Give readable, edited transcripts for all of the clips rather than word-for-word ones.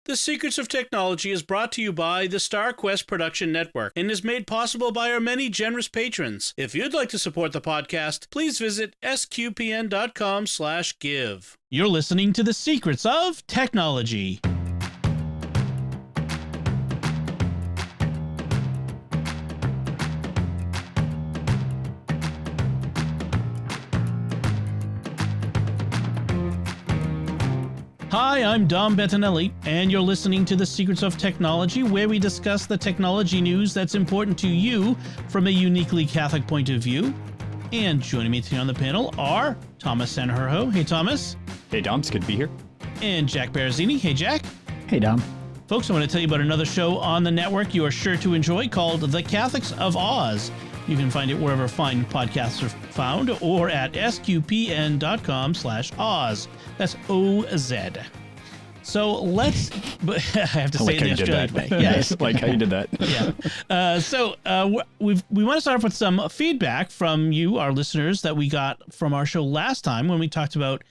The Secrets of Technology is brought to you by the StarQuest Production Network and is made possible by our many generous patrons. If you'd like to support the podcast, please visit sqpn.com/give. You're listening to The Secrets of Technology. Hi, I'm Dom Bettinelli, and you're listening to The Secrets of Technology, where we discuss the technology news that's important to you from a uniquely Catholic point of view. And joining me today on the panel are Thomas Sanjurjo. Hey, Thomas. Hey, Dom. It's good to be here. And Jack Bazruzzini. Hey, Jack. Hey, Dom. Folks, I want to tell you about another show on the network you are sure to enjoy called The Catholics of Oz. You can find it wherever fine podcasts are found or at sqpn.com/Oz. That's O-Z. So let's, I have to say it the Australian way. Yes. Like how you did that. Yeah. We want to start off with some feedback from you, our listeners, that we got from our show last time when we talked about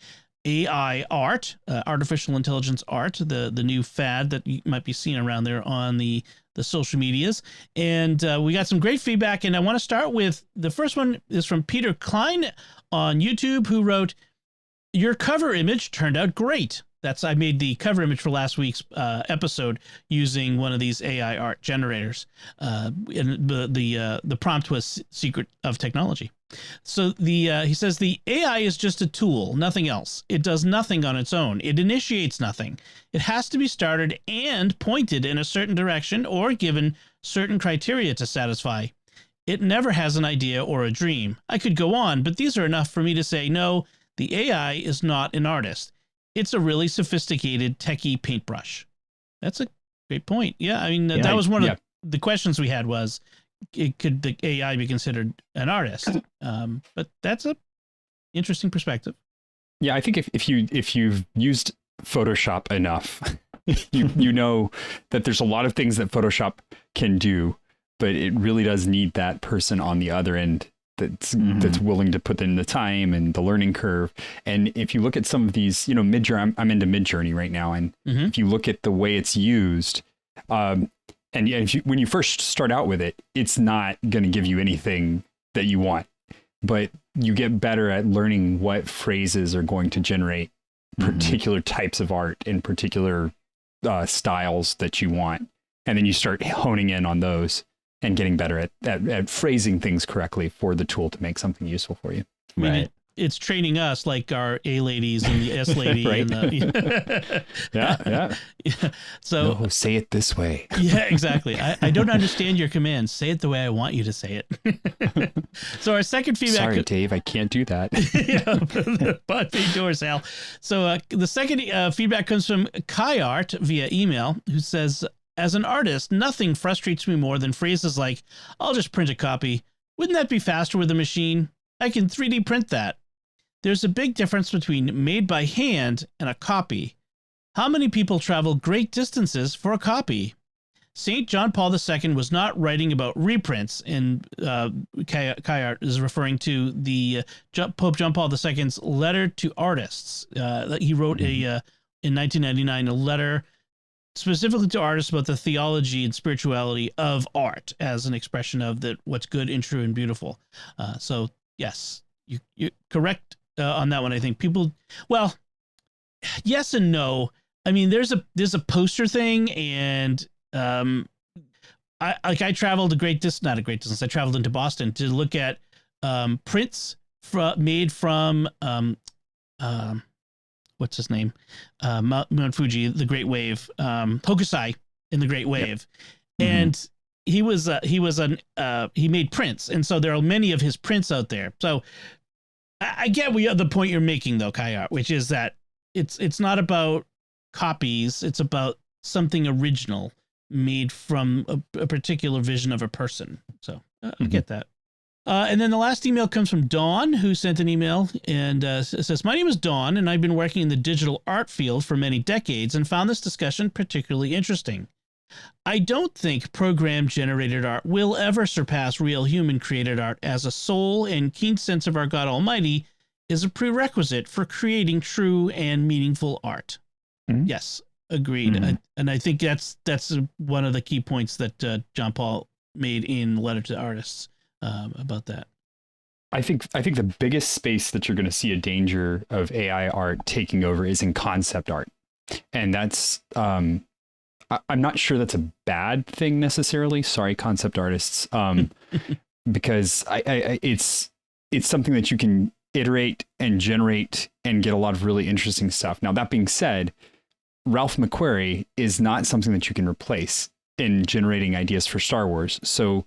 AI art, artificial intelligence art, the new fad that you might be seeing around there on the social medias. And we got some great feedback. And I want to start with the first one is from Peter Klein on YouTube, who wrote, "Your cover image turned out great." I made the cover image for last week's episode using one of these AI art generators. And the prompt was Secret of Technology. So he says the AI is just a tool, nothing else. It does nothing on its own. It initiates nothing. It has to be started and pointed in a certain direction or given certain criteria to satisfy. It never has an idea or a dream. I could go on, but these are enough for me to say, no, the AI is not an artist. It's a really sophisticated techie paintbrush. That's a great point. Yeah, I mean, that was one of the questions we had was, could the AI be considered an artist? But that's a interesting perspective. Yeah, I think if you've used Photoshop enough, you know that there's a lot of things that Photoshop can do, but it really does need that person on the other end that's willing to put in the time and the learning curve. And if you look at some of these, Midjourney, I'm into Midjourney right now, and if you look at the way it's used, and when you first start out with it, it's not going to give you anything that you want, but you get better at learning what phrases are going to generate particular types of art and particular styles that you want. And then you start honing in on those and getting better at phrasing things correctly for the tool to make something useful for you. I mean, it's training us like our A ladies and the S lady. Right. And the, Yeah. So no, say it this way. Yeah, exactly. I don't understand your commands. Say it the way I want you to say it. So our second feedback. Sorry, Dave, I can't do that. But big doors, Al. So the second feedback comes from Kai Art via email, who says, "As an artist, nothing frustrates me more than phrases like, 'I'll just print a copy. Wouldn't that be faster with a machine? I can 3D print that.' There's a big difference between made by hand and a copy. How many people travel great distances for a copy? St. John Paul II was not writing about reprints," and Kai Art is referring to the Pope John Paul II's letter to artists. He wrote in 1999 a letter specifically to artists about the theology and spirituality of art as an expression of what's good and true and beautiful. So yes, you're correct on that one. I think people, well, yes and no. I mean, there's a poster thing, and I traveled not a great distance. I traveled into Boston to look at prints made from what's his name? Mount Fuji, the Great Wave, Hokusai in the Great Wave. And he made prints. And so there are many of his prints out there. So I get the point you're making though, Kaya, which is that it's not about copies. It's about something original made from a particular vision of a person. So I get that. And then the last email comes from Dawn, who sent an email and says, "My name is Dawn, and I've been working in the digital art field for many decades and found this discussion particularly interesting. I don't think program-generated art will ever surpass real human-created art, as a soul and keen sense of our God Almighty is a prerequisite for creating true and meaningful art." Yes, Agreed. Mhm. And I think that's one of the key points that John Paul made in the letter to the artists about that. I think the biggest space that you're going to see a danger of AI art taking over is in concept art, and that's I'm not sure that's a bad thing necessarily. Sorry, concept artists, because it's something that you can iterate and generate and get a lot of really interesting stuff. Now that being said, Ralph McQuarrie is not something that you can replace in generating ideas for Star Wars. So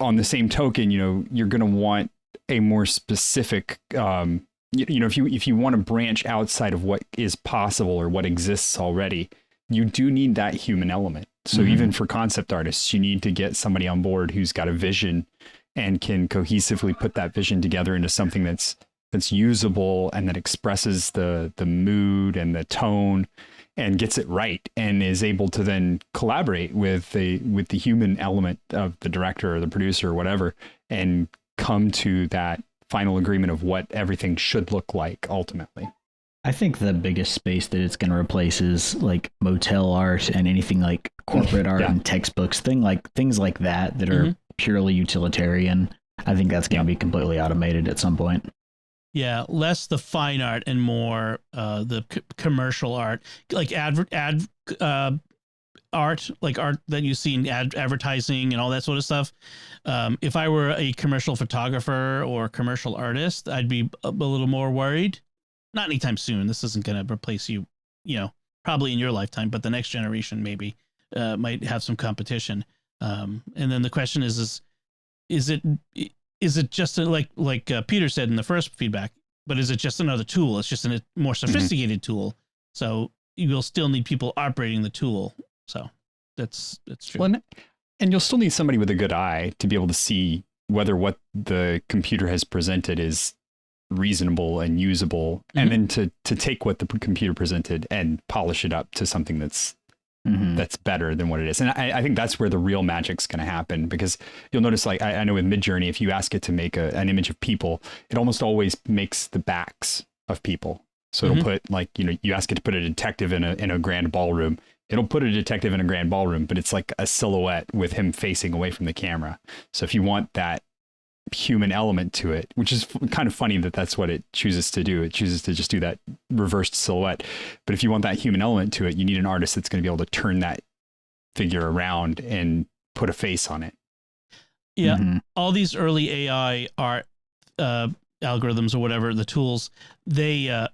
on the same token, you're going to want a more specific, if you want to branch outside of what is possible or what exists already, you do need that human element. So even for concept artists, you need to get somebody on board who's got a vision and can cohesively put that vision together into something that's usable and that expresses the mood and the tone and gets it right and is able to then collaborate with the human element of the director or the producer or whatever and come to that final agreement of what everything should look like ultimately. I think the biggest space that it's going to replace is like motel art and anything like corporate art and textbooks, things like that are purely utilitarian. I think that's going to be completely automated at some point. Yeah, less the fine art and more the commercial art, like art, like art that you see in advertising and all that sort of stuff. If I were a commercial photographer or commercial artist, I'd be a little more worried. Not anytime soon. This isn't going to replace you, probably in your lifetime, but the next generation maybe might have some competition. And then the question is it just like Peter said in the first feedback, but is it just another tool? It's just a more sophisticated tool. So you will still need people operating the tool. So that's true. Well, and you'll still need somebody with a good eye to be able to see whether what the computer has presented is reasonable and usable, and then to take what the computer presented and polish it up to something that's better than what it is. And I think that's where the real magic's going to happen, because you'll notice, like, I know with Midjourney, if you ask it to make an image of people, it almost always makes the backs of people. So it'll put, like, you ask it to put a detective in a grand ballroom. It'll put a detective in a grand ballroom, but it's like a silhouette with him facing away from the camera. So if you want that human element to it, which is kind of funny that that's what it chooses to do. It chooses to just do that reversed silhouette. But if you want that human element to it, you need an artist that's going to be able to turn that figure around and put a face on it. Yeah. All these early AI art algorithms or whatever, the tools, they're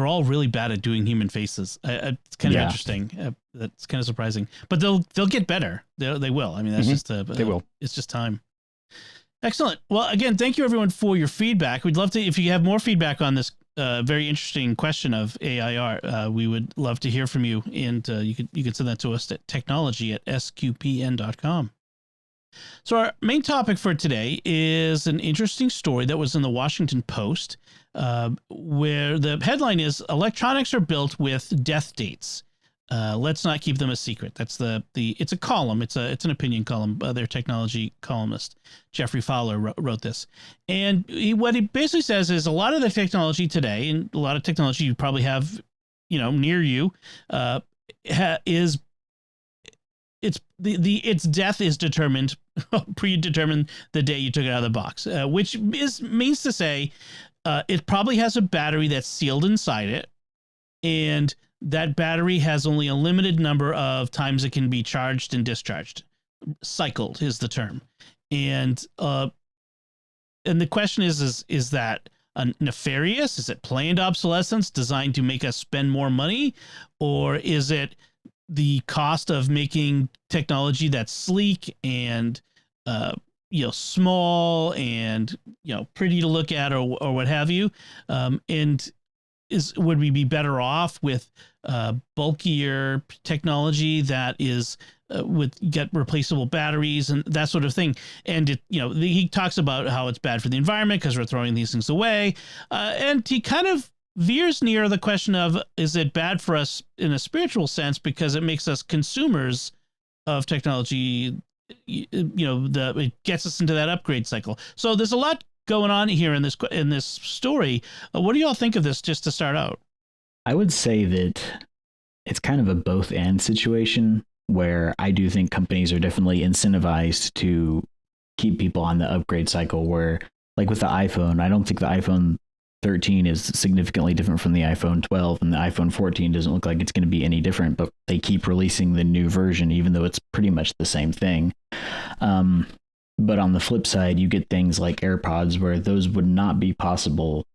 all really bad at doing human faces. It's kind of interesting. That's kind of surprising, but they'll get better. They will. I mean, that's just they will. It's just time. Excellent. Well, again, thank you everyone for your feedback. We'd love to, if you have more feedback on this very interesting question of AI art, we would love to hear from you. And you could send that to us at technology@sqpn.com. So our main topic for today is an interesting story that was in the Washington Post, where the headline is "Electronics are built with death dates. Let's not keep them a secret." That's it's a column. It's an opinion column. Their technology columnist, Jeffrey Fowler, wrote this. And what he basically says is a lot of the technology today, and a lot of technology you probably have, near you, is its death is predetermined the day you took it out of the box, which means to say it probably has a battery that's sealed inside it, and that battery has only a limited number of times it can be charged and discharged. Cycled is the term. And the question is that nefarious? Is it planned obsolescence designed to make us spend more money? Or is it the cost of making technology that's sleek and, small and, pretty to look at or what have you? And would we be better off with bulkier technology that is get replaceable batteries and that sort of thing? And he talks about how it's bad for the environment because we're throwing these things away, and he kind of veers near the question of, is it bad for us in a spiritual sense because it makes us consumers of technology? It gets us into that upgrade cycle. So there's a lot going on here in this story. What do y'all think of this, just to start out? I would say that it's kind of a both and situation where I do think companies are definitely incentivized to keep people on the upgrade cycle, where like with the iPhone, I don't think the iPhone 13 is significantly different from the iPhone 12, and the iPhone 14 doesn't look like it's going to be any different, but they keep releasing the new version, even though it's pretty much the same thing. But on the flip side, you get things like AirPods where those would not be possible.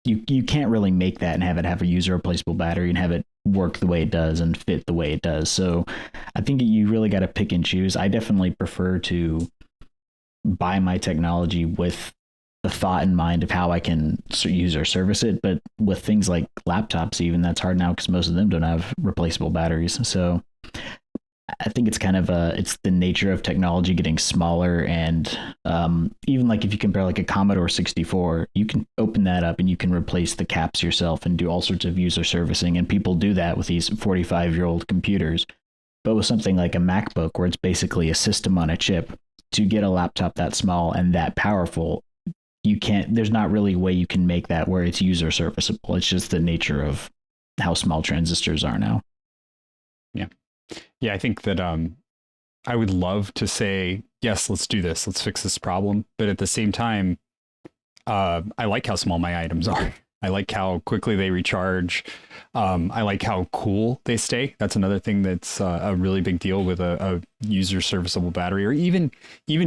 You can't really make that and have it have a user replaceable battery and have it work the way it does and fit the way it does. So I think you really got to pick and choose. I definitely prefer to buy my technology with the thought in mind of how I can use or service it. But with things like laptops, even, that's hard now because most of them don't have replaceable batteries. So I think it's kind of it's the nature of technology getting smaller. And even like if you compare like a Commodore 64, you can open that up and you can replace the caps yourself and do all sorts of user servicing. And people do that with these 45-year-old computers. But with something like a MacBook, where it's basically a system on a chip, to get a laptop that small and that powerful, there's not really a way you can make that where it's user serviceable. It's just the nature of how small transistors are now. Yeah, I think that I would love to say, yes, let's do this. Let's fix this problem. But at the same time, I like how small my items are. I like how quickly they recharge. I like how cool they stay. That's another thing that's a really big deal with a user serviceable battery, or even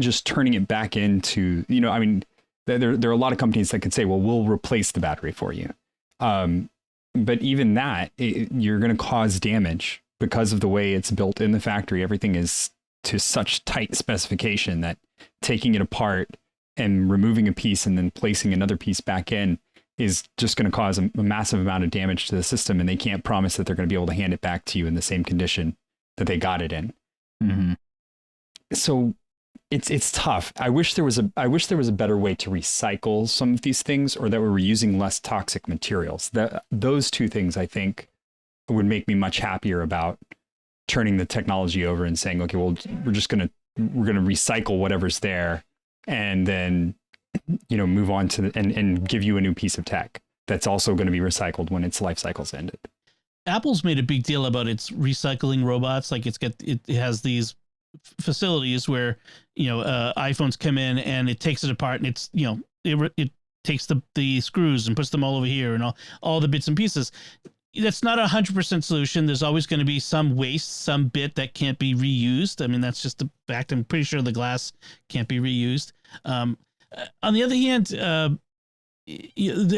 just turning it back into, I mean, there are a lot of companies that could say, well, we'll replace the battery for you. But even that, you're going to cause damage because of the way it's built in the factory. Everything is to such tight specification that taking it apart and removing a piece and then placing another piece back in is just going to cause a massive amount of damage to the system. And they can't promise that they're going to be able to hand it back to you in the same condition that they got it in. Mm-hmm. So it's tough. I wish there was a better way to recycle some of these things, or that we were using less toxic materials. Those two things, I think, would make me much happier about turning the technology over and saying, okay, well, we're going to recycle whatever's there, and then, move on to and give you a new piece of tech that's also going to be recycled when its life cycle's ended. Apple's made a big deal about its recycling robots. Like it has these facilities where, iPhones come in and it takes it apart, and it's, it takes the screws and puts them all over here and all the bits and pieces. That's not 100% solution. There's always going to be some waste, some bit that can't be reused. I mean, that's just a fact. I'm pretty sure the glass can't be reused. On the other hand,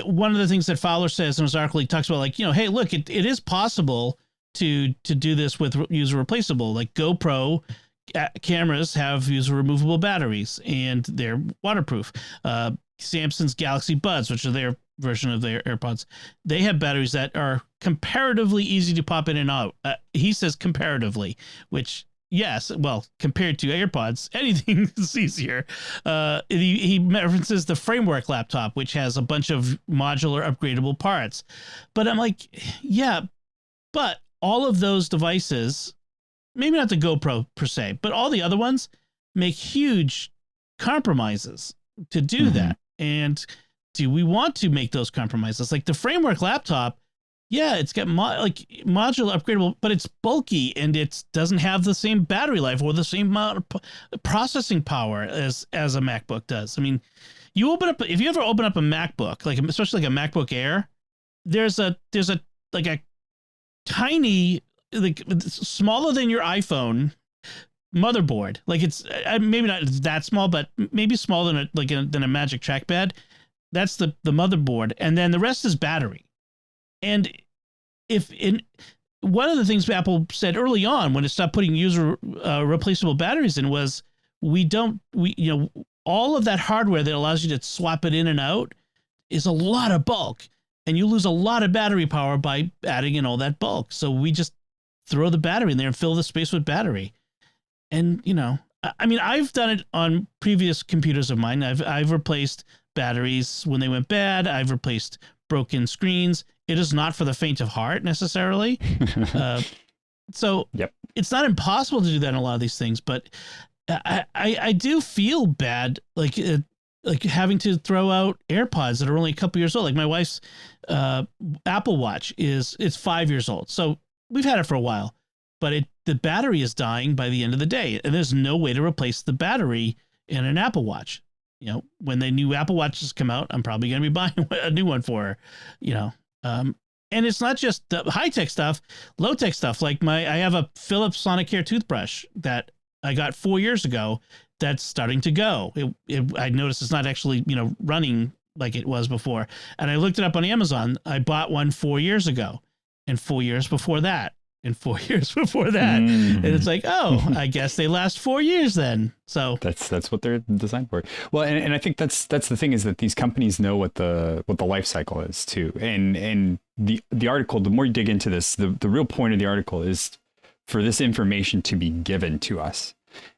one of the things that Fowler says in his article, he talks about, like, hey, look, it is possible to do this with user replaceable. Like GoPro cameras have user removable batteries and they're waterproof. Samsung's Galaxy Buds, which are their version of their AirPods, they have batteries that are comparatively easy to pop in and out. He says comparatively, which, yes, well, compared to AirPods, anything is easier. He references the Framework laptop, which has a bunch of modular upgradable parts. But I'm like, yeah, but all of those devices, maybe not the GoPro per se, but all the other ones make huge compromises to do that. And do we want to make those compromises? Like the Framework laptop, yeah, it's got modular upgradable, but it's bulky and it doesn't have the same battery life or the same amount of processing power as a MacBook does. I mean, if you ever open up a MacBook, like especially like a MacBook Air, there's a tiny, like smaller than your iPhone motherboard. Like it's maybe not that small, but maybe smaller than a Magic Trackpad. That's the motherboard, and then the rest is battery. And one of the things Apple said early on when it stopped putting user replaceable batteries in was all of that hardware that allows you to swap it in and out is a lot of bulk, and you lose a lot of battery power by adding in all that bulk. So we just throw the battery in there and fill the space with battery. And I mean, I've done it on previous computers of mine. I've replaced batteries when they went bad. I've replaced broken screens. It is not for the faint of heart necessarily. So It's not impossible to do that in a lot of these things, but I do feel bad, like having to throw out AirPods that are only a couple years old. Like my wife's Apple Watch it's 5 years old. So we've had it for a while, but the battery is dying by the end of the day, and there's no way to replace the battery in an Apple Watch. You know, when the new Apple Watches come out, I'm probably going to be buying a new one for her, you know. And it's not just the high-tech stuff, low-tech stuff. Like I have a Philips Sonicare toothbrush that I got 4 years ago that's starting to go. I noticed it's not actually, you know, running like it was before. And I looked it up on Amazon. I bought one 4 years ago, and 4 years before that, and 4 years before that. And it's like, oh, I guess they last 4 years then. So that's what they're designed for. Well, and I think that's the thing, is that these companies know what the life cycle is too. And the article, the more you dig into this, the real point of the article is for this information to be given to us.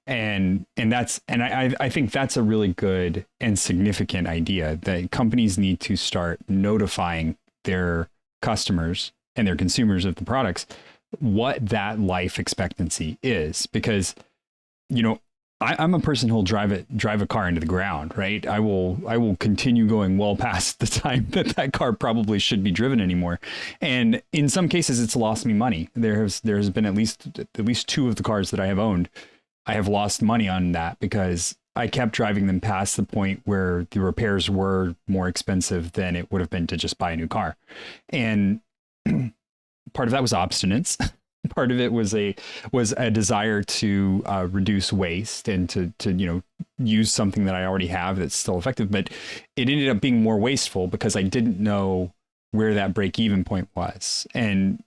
And I think that's a really good and significant idea, that companies need to start notifying their customers and their consumers of the products what that life expectancy is. Because, you know, I'm a person who'll drive a car into the ground, right? I will continue going well past the time that car probably should be driven anymore. And in some cases, it's lost me money. There's been at least two of the cars that I have owned, I have lost money on that because I kept driving them past the point where the repairs were more expensive than it would have been to just buy a new car. And part of that was obstinance. Part of it was a desire to reduce waste and to you know, use something that I already have that's still effective. But it ended up being more wasteful because I didn't know where that break-even point was. And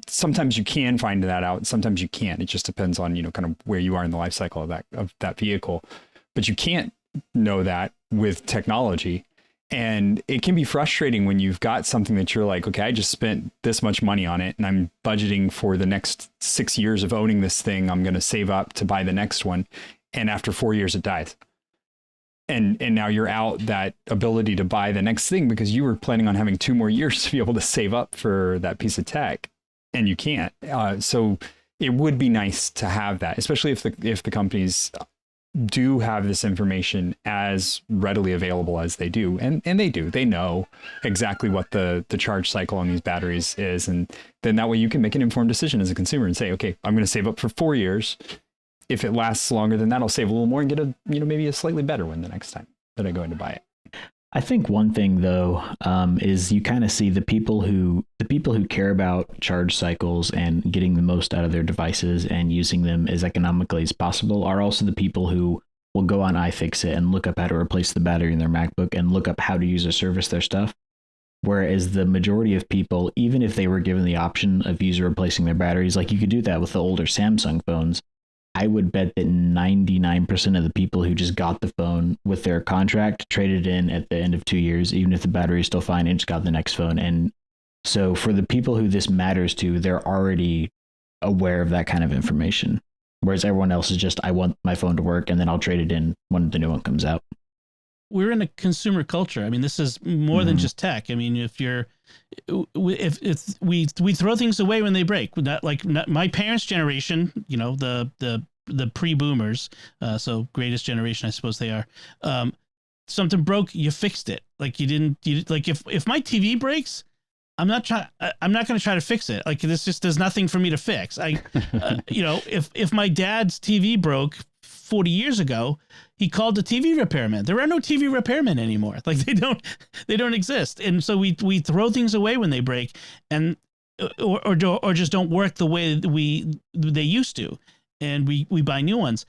sometimes you can find that out, sometimes you can't. It just depends on, you know, kind of where you are in the life cycle of that vehicle. But you can't know that with technology. And it can be frustrating when you've got something that you're like, okay, I just spent this much money on it and I'm budgeting for the next 6 years of owning this thing. I'm going to save up to buy the next one. And after 4 years, it dies. And now you're out that ability to buy the next thing because you were planning on having 2 more years to be able to save up for that piece of tech. And you can't. So it would be nice to have that, especially if the companies do have this information as readily available as they do. And they do. They know exactly what the charge cycle on these batteries is. And then that way you can make an informed decision as a consumer and say, okay, I'm going to save up for 4 years. If it lasts longer than that, I'll save a little more and get maybe a slightly better one the next time that I go in to buy it. I think one thing though is you kind of see the people who care about charge cycles and getting the most out of their devices and using them as economically as possible are also the people who will go on iFixit and look up how to replace the battery in their MacBook and look up how to use or service their stuff. Whereas the majority of people, even if they were given the option of user replacing their batteries, like you could do that with the older Samsung phones, I would bet that 99% of the people who just got the phone with their contract traded in at the end of 2 years, even if the battery is still fine, and just got the next phone. And so for the people who this matters to, they're already aware of that kind of information. Whereas everyone else is just, I want my phone to work and then I'll trade it in when the new one comes out. We're in a consumer culture. I mean, this is more than just tech. I mean, if we throw things away when they break, not my parents' generation, you know, the pre-boomers, so greatest generation, I suppose they are. Something broke, you fixed it. Like if my TV breaks, I'm not going to try to fix it. Like there's nothing for me to fix. You know, if my dad's TV broke 40 years ago, he called the TV repairman. There are no TV repairmen anymore. Like they don't exist. And so we throw things away when they break and or just don't work the way they used to. And we buy new ones.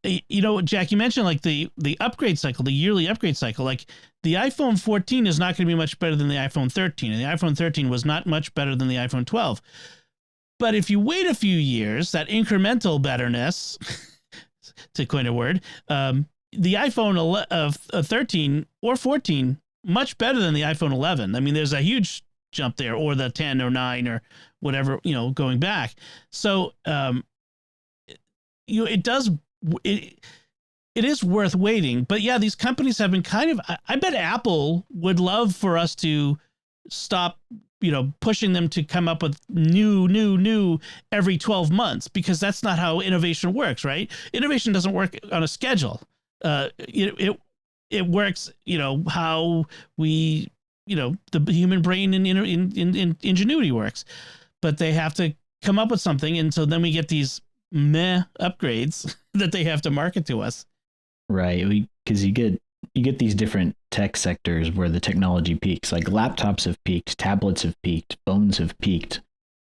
You know, Jack, you mentioned like the upgrade cycle, the yearly upgrade cycle. Like the iPhone 14 is not going to be much better than the iPhone 13, and the iPhone 13 was not much better than the iPhone 12. But if you wait a few years, that incremental betterness, to coin a word, the iPhone 13 or 14 much better than the iPhone 11. I mean, there's a huge jump there, or the 10 or 9 or whatever, you know, going back. So you know, it is worth waiting. But yeah, these companies have been kind of, I bet Apple would love for us to stop, you know, pushing them to come up with new every 12 months, because that's not how innovation works, right? Innovation doesn't work on a schedule. It works, you know, how we, you know, the human brain and ingenuity works. But they have to come up with something, and so then we get these meh upgrades that they have to market to us. Right, because you get these different tech sectors where the technology peaks. Like laptops have peaked, tablets have peaked, phones have peaked.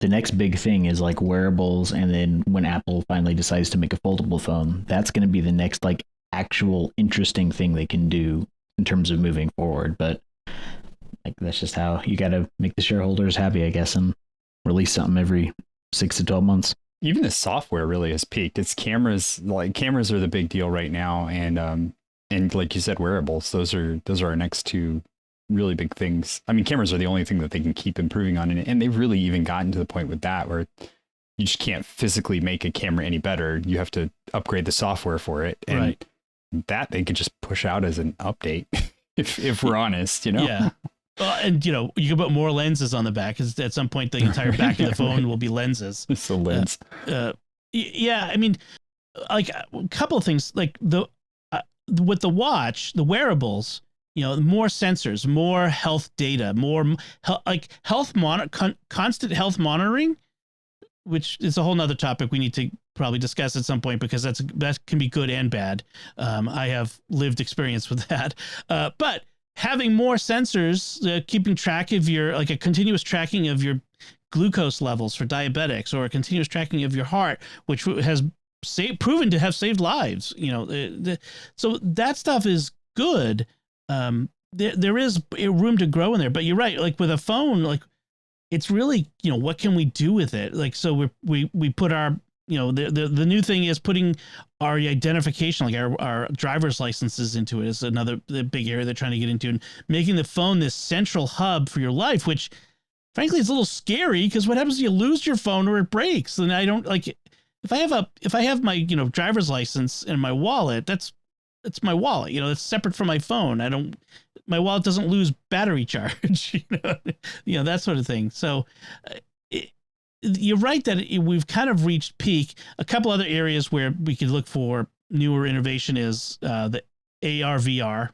The next big thing is like wearables, and then when Apple finally decides to make a foldable phone, that's going to be the next like actual interesting thing they can do in terms of moving forward. But like that's just how you got to make the shareholders happy, I guess, and release something every 6 to 12 months. Even the software really has peaked. It's cameras. Like cameras are the big deal right now, and like you said, wearables. Those are our next two really big things. I mean, cameras are the only thing that they can keep improving on, and they've really even gotten to the point with that where you just can't physically make a camera any better. You have to upgrade the software for it, and that they could just push out as an update. if we're honest, Yeah. And you can put more lenses on the back, because at some point the entire back of the phone will be lenses. It's a lens. Yeah, I mean, like a couple of things, like with the watch, the wearables, more sensors, more health data, more like constant health monitoring, which is a whole nother topic we need to probably discuss at some point, because that can be good and bad. I have lived experience with that, but having more sensors, keeping track of like a continuous tracking of your glucose levels for diabetics, or a continuous tracking of your heart, which has proven to have saved lives. So that stuff is good. There is room to grow in there, but you're right. Like with a phone, like it's really, what can we do with it? Like, so we put our, the new thing is putting our identification, like our driver's licenses into it, is another big area they're trying to get into, and making the phone this central hub for your life, which frankly is a little scary, because what happens if you lose your phone or it breaks? And I don't like it. If I have my, driver's license in my wallet, it's my wallet, it's separate from my phone. My wallet doesn't lose battery charge, that sort of thing. So you're right that we've kind of reached peak. A couple other areas where we could look for newer innovation is the AR, VR,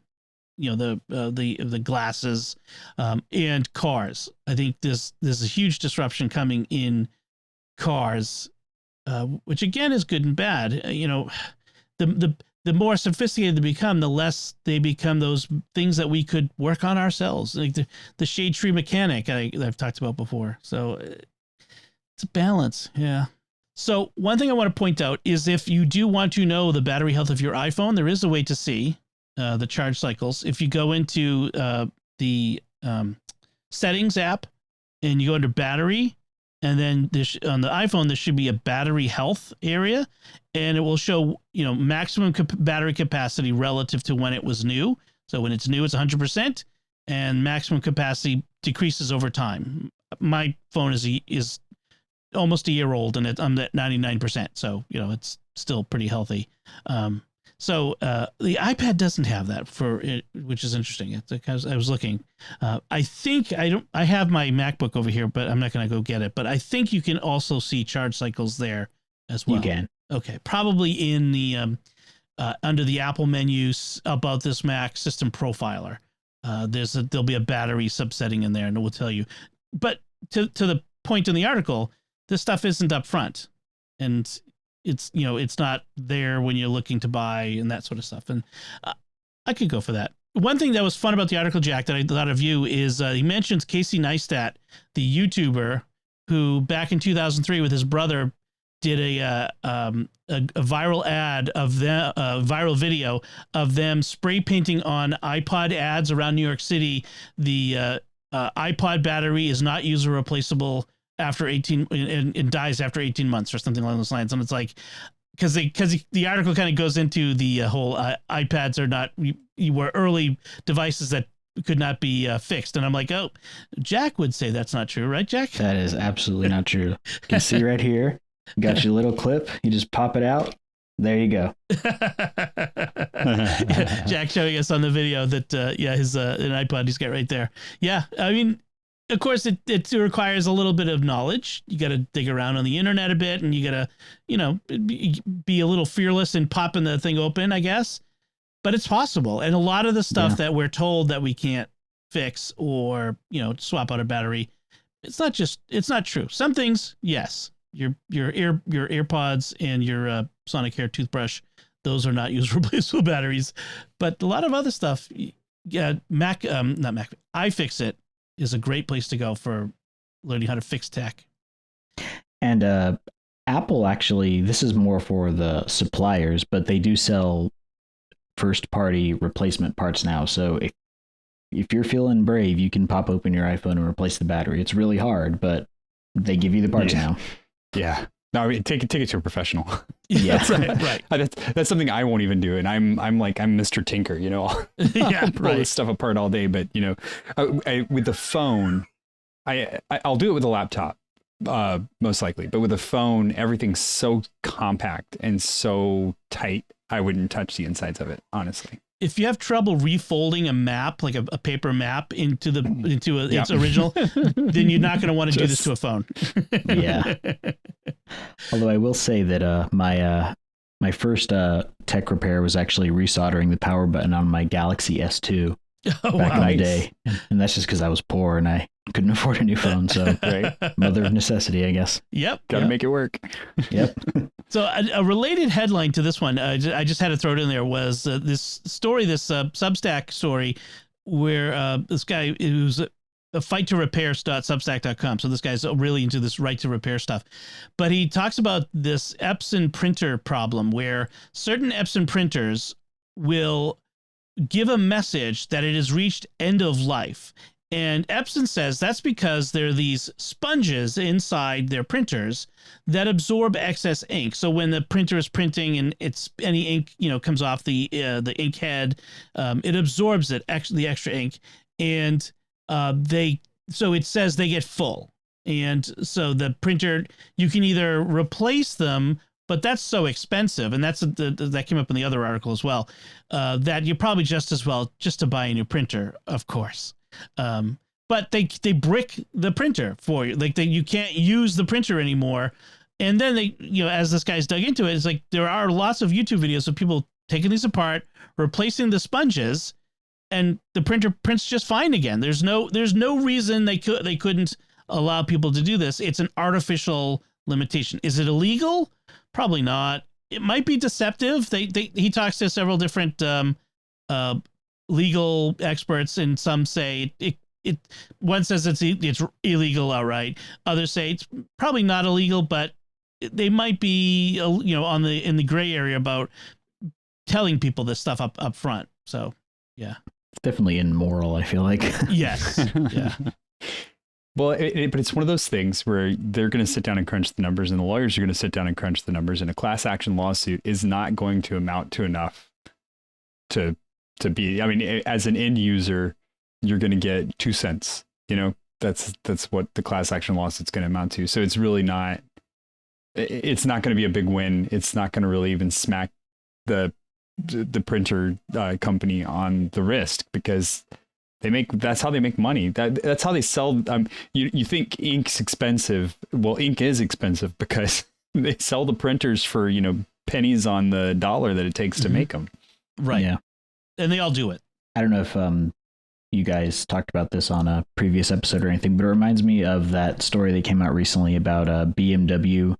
the glasses, and cars. I think there's a huge disruption coming in cars, which again is good and bad. The more sophisticated they become, the less they become those things that we could work on ourselves, like the shade tree mechanic I've talked about before. So it's a balance. Yeah. So one thing I want to point out is, if you do want to know the battery health of your iPhone, there is a way to see the charge cycles. If you go into the settings app and you go under battery, and then on the iPhone, there should be a battery health area, and it will show, maximum battery capacity relative to when it was new. So when it's new, it's 100%, and maximum capacity decreases over time. My phone is almost a year old, and I'm at 99%. So, it's still pretty healthy. So the iPad doesn't have that which is interesting. It's because I was looking. I think I have my MacBook over here, but I'm not going to go get it. But I think you can also see charge cycles there as well. You can. Okay, probably in the under the Apple menus about this Mac System Profiler. There'll be a battery subsetting in there, and it will tell you. But to the point in the article, this stuff isn't up front, and it's not there when you're looking to buy and that sort of stuff. And I could go for that. One thing that was fun about the article, Jack, that I thought of you is he mentions Casey Neistat, the YouTuber who back in 2003 with his brother did a viral ad of them, viral video of them spray painting on iPod ads around New York City. The iPod battery is not user replaceable after 18 and dies after 18 months or something along those lines. And it's like, because the article kind of goes into the whole iPads are not, you were early devices that could not be fixed. And I'm like, oh, Jack would say that's not true, right, Jack? That is absolutely not true. You can see right here, you got your little clip, you just pop it out. There you go. Jack showing us on the video that, his an iPod he's got right there. Yeah, I mean, of course, it requires a little bit of knowledge. You got to dig around on the internet a bit, and you got to, be a little fearless in popping the thing open, I guess. But it's possible. And a lot of the stuff that we're told that we can't fix or, swap out a battery, it's not true. Some things, yes. your AirPods and your Sonic Hair toothbrush, those are not use replaceable batteries. But a lot of other stuff, yeah, not Mac, iFixit is a great place to go for learning how to fix tech. And Apple actually, this is more for the suppliers, but they do sell first-party replacement parts now. So if you're feeling brave, you can pop open your iPhone and replace the battery. It's really hard, but they give you the parts now. Yeah. No, I mean, take it to a professional. Yeah, That's right. That's something I won't even do, and I'm Mr. Tinker, you know. I'll pull this stuff apart all day, but you know, with the phone, I'll do it with a laptop, most likely. But with a phone, everything's so compact and so tight, I wouldn't touch the insides of it, honestly. If you have trouble refolding a map, like a paper map into its original, then you're not going to want to do this to a phone. Yeah. Although I will say that my first tech repair was actually resoldering the power button on my Galaxy S2 back in the day, and that's just because I was poor and I couldn't afford a new phone. So mother of necessity, I guess. Yep. Got to make it work. Yep. So a related headline to this one, I just had to throw it in there, was this story, this Substack story, where this guy who's a fight to repair.substack.com. So this guy's really into this right to repair stuff. But he talks about this Epson printer problem where certain Epson printers will give a message that it has reached end of life. And Epson says that's because there are these sponges inside their printers that absorb excess ink. So when the printer is printing and any ink, comes off the ink head, it absorbs the extra ink, and so it says they get full. And so the printer, you can either replace them, but that's so expensive, and that came up in the other article as well, that you're probably just as well just to buy a new printer, of course. But they brick the printer for you. Like you can't use the printer anymore. And then they, as this guy's dug into it, it's like there are lots of YouTube videos of people taking these apart, replacing the sponges, and the printer prints just fine again. There's no reason they couldn't allow people to do this. It's an artificial limitation. Is it illegal? Probably not. It might be deceptive. He talks to several different legal experts, and some say one says it's illegal outright. Others say it's probably not illegal, but they might be in the gray area about telling people this stuff up front. So yeah, it's definitely immoral, I feel like. Yes. Yeah. Well, but it's one of those things where they're going to sit down and crunch the numbers, and the lawyers are going to sit down and crunch the numbers, and a class action lawsuit is not going to amount to enough to be, I mean, as an end user, you're going to get 2 cents, that's what the class action lawsuit's going to amount to. So it's really not, it's not going to be a big win. It's not going to really even smack the printer company on the wrist, because that's how they make money. That's how they sell. You think ink's expensive. Well, ink is expensive because they sell the printers for, pennies on the dollar that it takes to make them. Right. Yeah. And they all do it. I don't know if you guys talked about this on a previous episode or anything, but it reminds me of that story that came out recently about BMW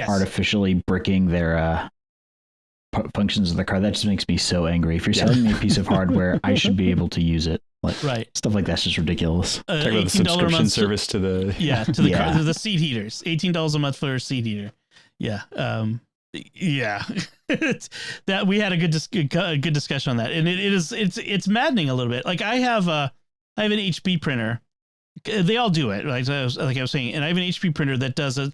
artificially bricking their functions of the car. That just makes me so angry. If you're selling me a piece of hardware, I should be able to use it. Like, stuff like that's just ridiculous. Talk about the subscription service to the car, to the seat heaters. $18 a month for a seat heater. Yeah. Yeah. That we had a good discussion on that, and it's maddening a little bit. Like I have an HP printer. They all do it, right? Like I was saying, and I have an HP printer that does a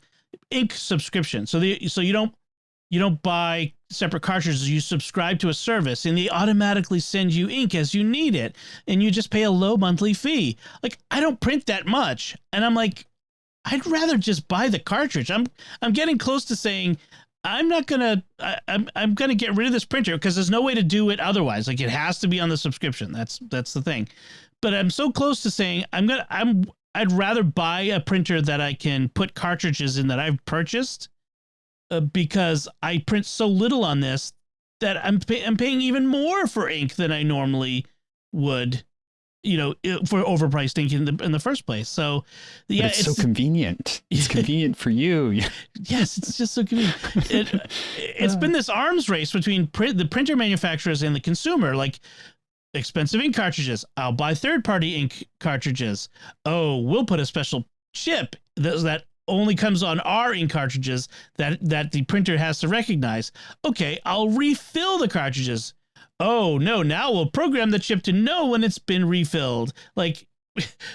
ink subscription. So you don't buy separate cartridges. You subscribe to a service, and they automatically send you ink as you need it, and you just pay a low monthly fee. Like I don't print that much, and I'm like, I'd rather just buy the cartridge. I'm getting close to saying, I'm gonna get rid of this printer because there's no way to do it otherwise. Like it has to be on the subscription. That's the thing. But I'm so close to saying I'd rather buy a printer that I can put cartridges in that I've purchased, because I print so little on this that I'm paying even more for ink than I normally would for overpriced ink in the first place. So yeah, it's so convenient. It's convenient for you. Yes, it's just so convenient. It's been this arms race between the printer manufacturers and the consumer. Like, expensive ink cartridges, I'll buy third-party ink cartridges. Oh, we'll put a special chip that only comes on our ink cartridges that the printer has to recognize. Okay, I'll refill the cartridges. Oh no, now we'll program the chip to know when it's been refilled. Like,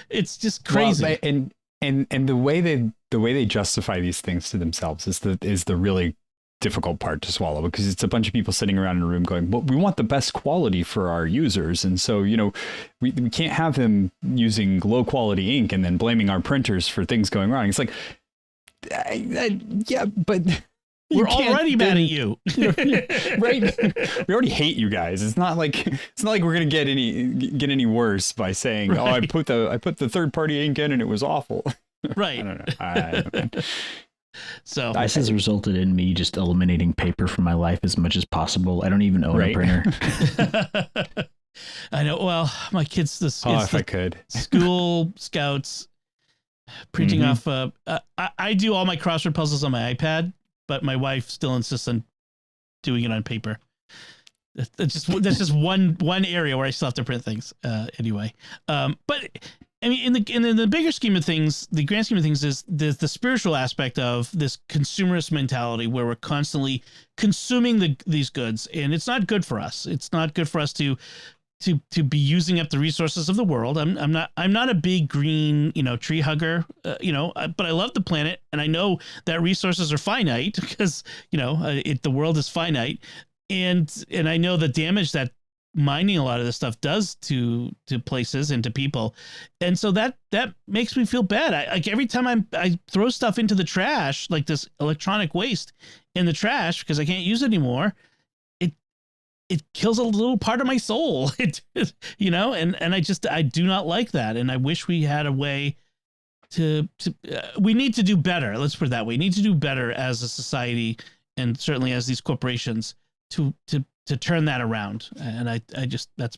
it's just crazy. Well, and the way they justify these things to themselves is the really difficult part to swallow, because it's a bunch of people sitting around in a room going, well, we want the best quality for our users, and so we can't have them using low quality ink and then blaming our printers for things going wrong. It's like, yeah, but we're already mad at you. Right? We already hate you guys. It's not like we're gonna get any worse by saying, right, oh, I put the third party ink in and it was awful. Right. I don't know. So this has resulted in me just eliminating paper from my life as much as possible. I don't even own a printer. I know. Well, my kids, if I could, school scouts printing off. I do all my crossword puzzles on my iPad, but my wife still insists on doing it on paper. That's just one area where I still have to print things anyway. But I mean, in the bigger scheme of things, the grand scheme of things is the spiritual aspect of this consumerist mentality where we're constantly consuming these goods, and it's not good for us. It's not good for us to be using up the resources of the world. I'm not a big green tree hugger, but I love the planet, and I know that resources are finite because the world is finite, and I know the damage that mining a lot of this stuff does to places and to people, and so that makes me feel bad. Like every time I throw stuff into the trash, like this electronic waste in the trash because I can't use it anymore, it kills a little part of my soul. And I do not like that, and I wish we had a way to we need to do better. Let's put it that way. We need to do better as a society, and certainly as these corporations to turn that around. And I just, that's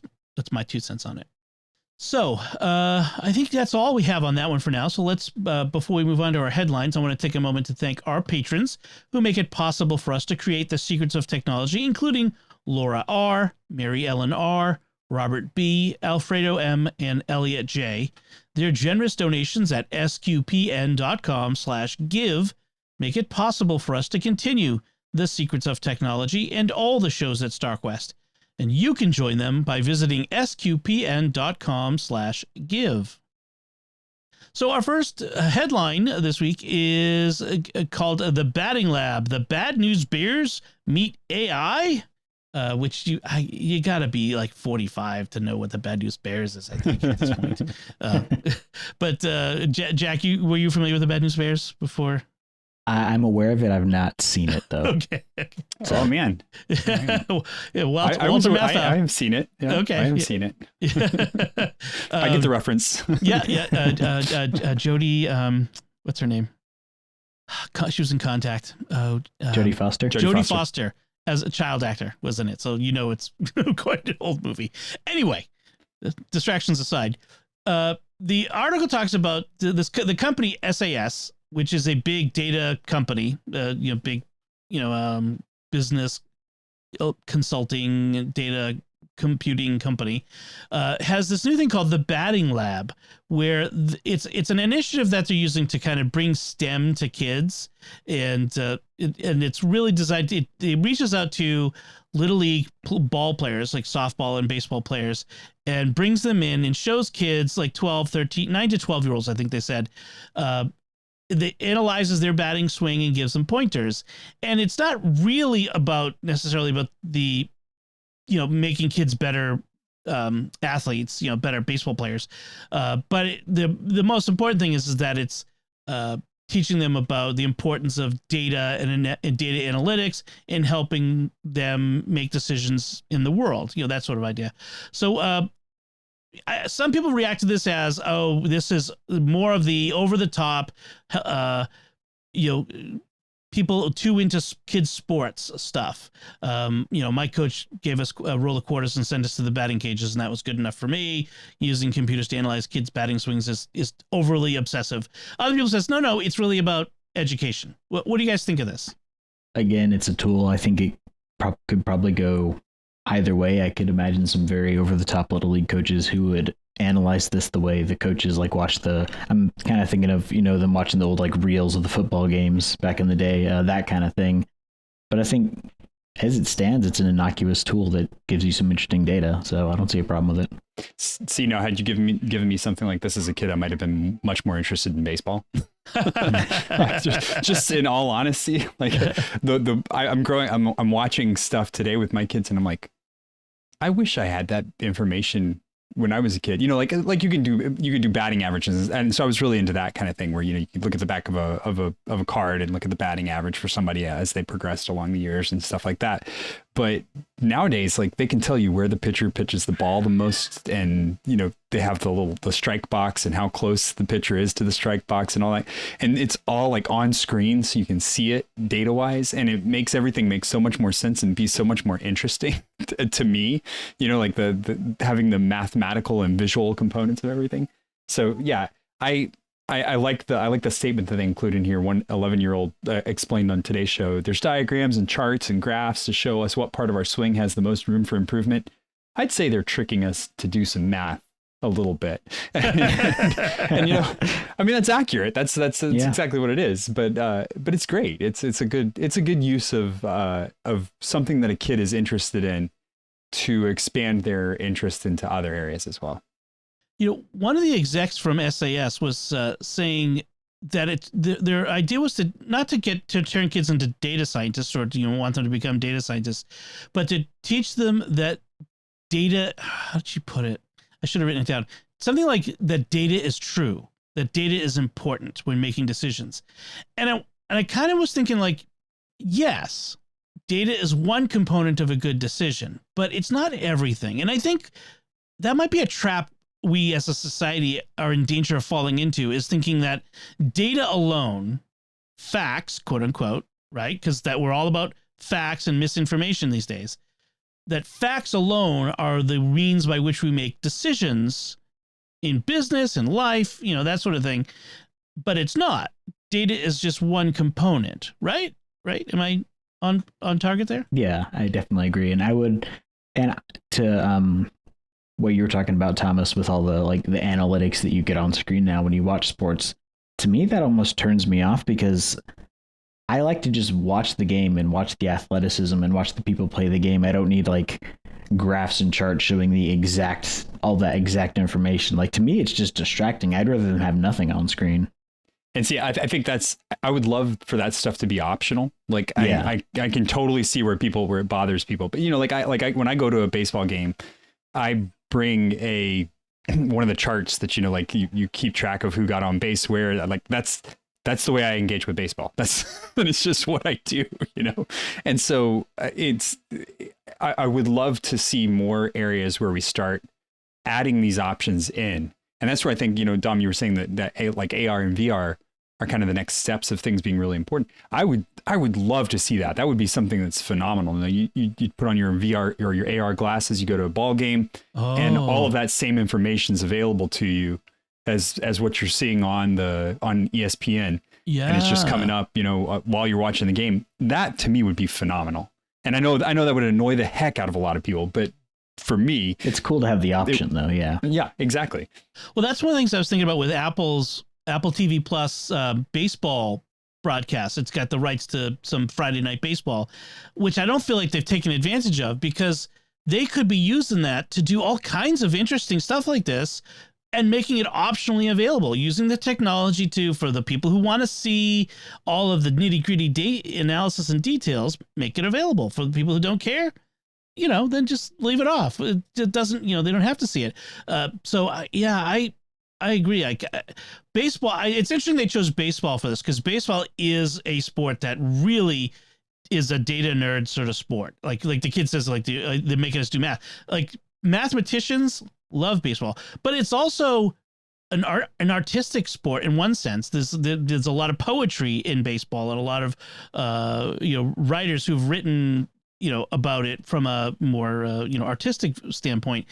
my 2 cents on it. So I think that's all we have on that one for now. So let's, before we move on to our headlines, I want to take a moment to thank our patrons who make it possible for us to create the secrets of technology, including Laura R., Mary Ellen R., Robert B., Alfredo M., and Elliot J. Their generous donations at sqpn.com/give make it possible for us to continue the Secrets of Technology and all the shows at StarQuest. And you can join them by visiting sqpn.com/give. So our first headline this week is called The Batting Lab. The Bad News Bears Meet AI, which you got to be like 45 to know what the Bad News Bears is, I think, at this point. But Jack, were you familiar with the Bad News Bears before? I'm aware of it. I've not seen it though. Okay. Oh man. Yeah, I have seen it. Yeah, okay. I have seen it. I get the reference. Yeah. Jodie, what's her name? She was in Contact. Jodie Foster. Jodie Foster as a child actor was in it, so it's quite an old movie. Anyway, distractions aside, the article talks about the company SAS, which is a big data company, big, business consulting, data computing company, has this new thing called the Batting Lab, where it's an initiative that they're using to kind of bring STEM to kids, and it's really designed. It reaches out to little league ball players like softball and baseball players, and brings them in and shows kids like 9 to 12 year olds, I think they said. It analyzes their batting swing and gives them pointers. And it's not really necessarily about the, making kids better athletes, better baseball players. But the most important thing is that it's teaching them about the importance of data and data analytics and helping them make decisions in the world, that sort of idea. So, some people react to this as, this is more of the over the top, people too into kids sports stuff. My coach gave us a roll of quarters and sent us to the batting cages, and that was good enough for me. Using computers to analyze kids' batting swings is overly obsessive. Other people says, no, it's really about education. What do you guys think of this? Again, it's a tool. I think it could probably go either way. I could imagine some very over-the-top Little League coaches who would analyze this the way the coaches like watch I'm kind of thinking of, them watching the old like reels of the football games back in the day, that kind of thing. But I think as it stands, it's an innocuous tool that gives you some interesting data. So I don't see a problem with it. See, had you given me something like this as a kid, I might have been much more interested in baseball. just in all honesty, like I'm watching stuff today with my kids, and I'm like, I wish I had that information when I was a kid. Like you can do batting averages, and so I was really into that kind of thing where you can look at the back of a card and look at the batting average for somebody as they progressed along the years and stuff like that. But nowadays, like, they can tell you where the pitcher pitches the ball the most, and they have the strike box and how close the pitcher is to the strike box and all that, and it's all like on screen, so you can see it data wise, and it makes everything make so much more sense and be so much more interesting to me. Like the having the mathematical and visual components of everything. So yeah, I like the statement that they include in here. One 11-year-old explained on today's show, there's diagrams and charts and graphs to show us what part of our swing has the most room for improvement. I'd say they're tricking us to do some math a little bit. and that's accurate. That's exactly what it is. But it's great. It's a good use of something that a kid is interested in to expand their interest into other areas as well. One of the execs from SAS was saying that their idea was not to turn kids into data scientists or want them to become data scientists, but to teach them that data. How did you put it? I should have written it down. Something like that data is true, that data is important when making decisions. And I kind of was thinking, like, yes, data is one component of a good decision, but it's not everything. And I think that might be a trap we as a society are in danger of falling into, is thinking that data alone, facts, quote unquote, right? Because that we're all about facts and misinformation these days, that facts alone are the means by which we make decisions in business and life, that sort of thing. But it's not. Data is just one component, right? Right? Am I on target there? Yeah, I definitely agree. And to what you were talking about, Thomas, with all the analytics that you get on screen now when you watch sports, to me that almost turns me off, because I like to just watch the game and watch the athleticism and watch the people play the game. I don't need graphs and charts showing all that exact information. To me, it's just distracting. I'd rather than have nothing on screen. And see, I think I would love for that stuff to be optional. I can totally see where it bothers people. But when I go to a baseball game, I bring one of the charts that you keep track of who got on base where. That's the way I engage with baseball. It's just what I do, And so I would love to see more areas where we start adding these options in. And that's where I think, Dom, you were saying that AR and VR are kind of the next steps of things being really important. I would love to see that. That would be something that's phenomenal. You put on your VR or your AR glasses, you go to a ball game, and all of that same information is available to you as what you're seeing on ESPN. Yeah. And it's just coming up, while you're watching the game. That to me would be phenomenal. And I know that would annoy the heck out of a lot of people, but for me, it's cool to have the option though. Yeah. Yeah, exactly. Well, that's one of the things I was thinking about with Apple's Apple TV Plus baseball broadcast. It's got the rights to some Friday Night Baseball, which I don't feel like they've taken advantage of, because they could be using that to do all kinds of interesting stuff like this and making it optionally available, using the technology for the people who want to see all of the nitty-gritty analysis and details, make it available. For the people who don't care, then just leave it off. It doesn't, they don't have to see it. I agree. Baseball, it's interesting they chose baseball for this, because baseball is a sport that really is a data nerd sort of sport. Like the kid says, they're making us do math. Mathematicians love baseball, but it's also an artistic sport in one sense. There's a lot of poetry in baseball and a lot of writers who've written about it from a more artistic standpoint.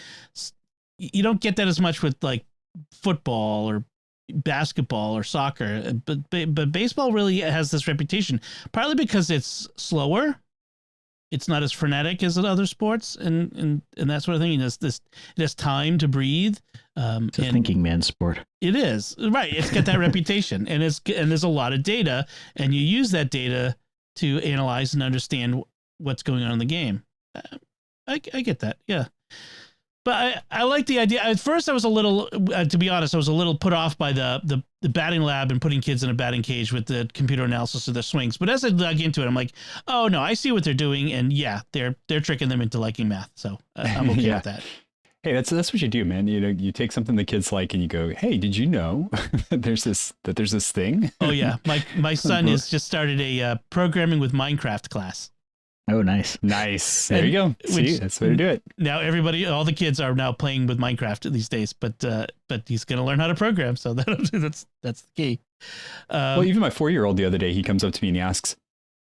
You don't get that as much with like football or basketball or soccer, but baseball really has this reputation, partly because it's slower. It's not as frenetic as other sports, and that sort of thing. It has time to breathe. It's a thinking man's sport. It is, right. It's got that reputation, and there's a lot of data, and you use that data to analyze and understand what's going on in the game. I get that, yeah. But I like the idea. At first, I was a little, to be honest, I was a little put off by the batting lab and putting kids in a batting cage with the computer analysis of their swings. But as I dug into it, I'm like, oh no, I see what they're doing, and yeah, they're tricking them into liking math. So I'm okay with that. Hey, that's what you do, man. You take something the kids like, and you go, hey, did you know that there's this thing? Oh yeah, my son has just started a programming with Minecraft class. Oh, nice. There you go. See, that's the way to do it. Now all the kids are now playing with Minecraft these days, but he's going to learn how to program. So that's the key. Well, even my 4-year-old the other day, he comes up to me and he asks,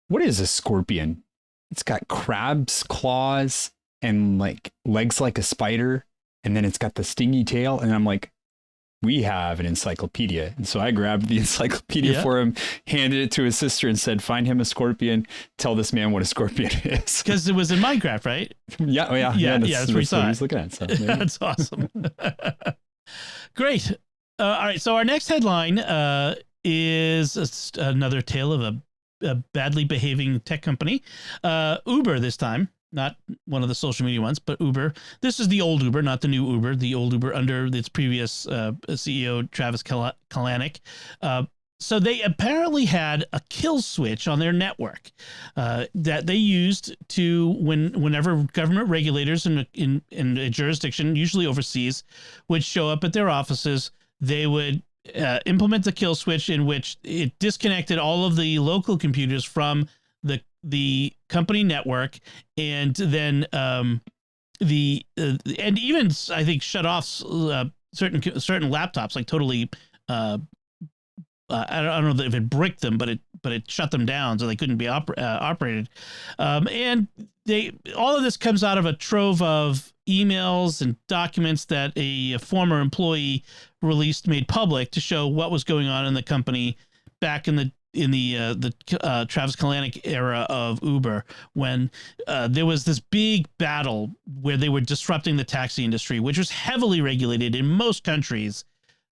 what is a scorpion? It's got crab's claws and like legs like a spider. And then it's got the stingy tail. And I'm like, we have an encyclopedia. And so I grabbed the encyclopedia for him, handed it to his sister and said, find him a scorpion. Tell this man what a scorpion is. Because it was in Minecraft, right? Yeah. Oh, yeah. That's what he's looking at. So that's awesome. Great. All right. So our next headline is another tale of a badly behaving tech company. Uber this time. Not one of the social media ones, but Uber. This is the old Uber, not the new Uber. The old Uber under its previous CEO, Travis Kalanick. So they apparently had a kill switch on their network that they used to whenever government regulators in a jurisdiction, usually overseas, would show up at their offices, they would implement the kill switch in which it disconnected all of the local computers from the company network, and then and even I think shut off certain laptops, like totally. I don't know if it bricked them, but it shut them down so they couldn't be operated. And all of this comes out of a trove of emails and documents that a former employee made public to show what was going on in the company back in the Travis Kalanick era of Uber, when there was this big battle where they were disrupting the taxi industry, which was heavily regulated in most countries,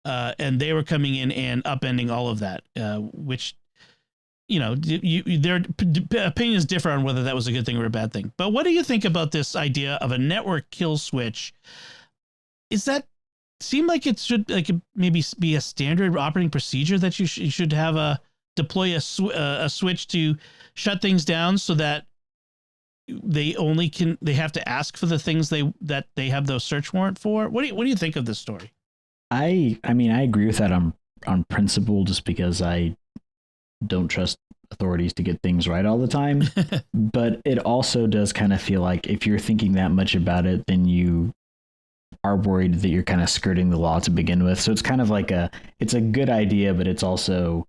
and they were coming in and upending all of that, which, their opinions differ on whether that was a good thing or a bad thing. But what do you think about this idea of a network kill switch? Is that seem like it should maybe be a standard operating procedure that you should have deploy a switch to shut things down so that they have to ask for the things that they have those search warrant for? What do you think of this story? I mean, I agree with that on principle, just because I don't trust authorities to get things right all the time. But it also does kind of feel like if you're thinking that much about it, then you are worried that you're kind of skirting the law to begin with. So it's kind of like it's a good idea, but it's also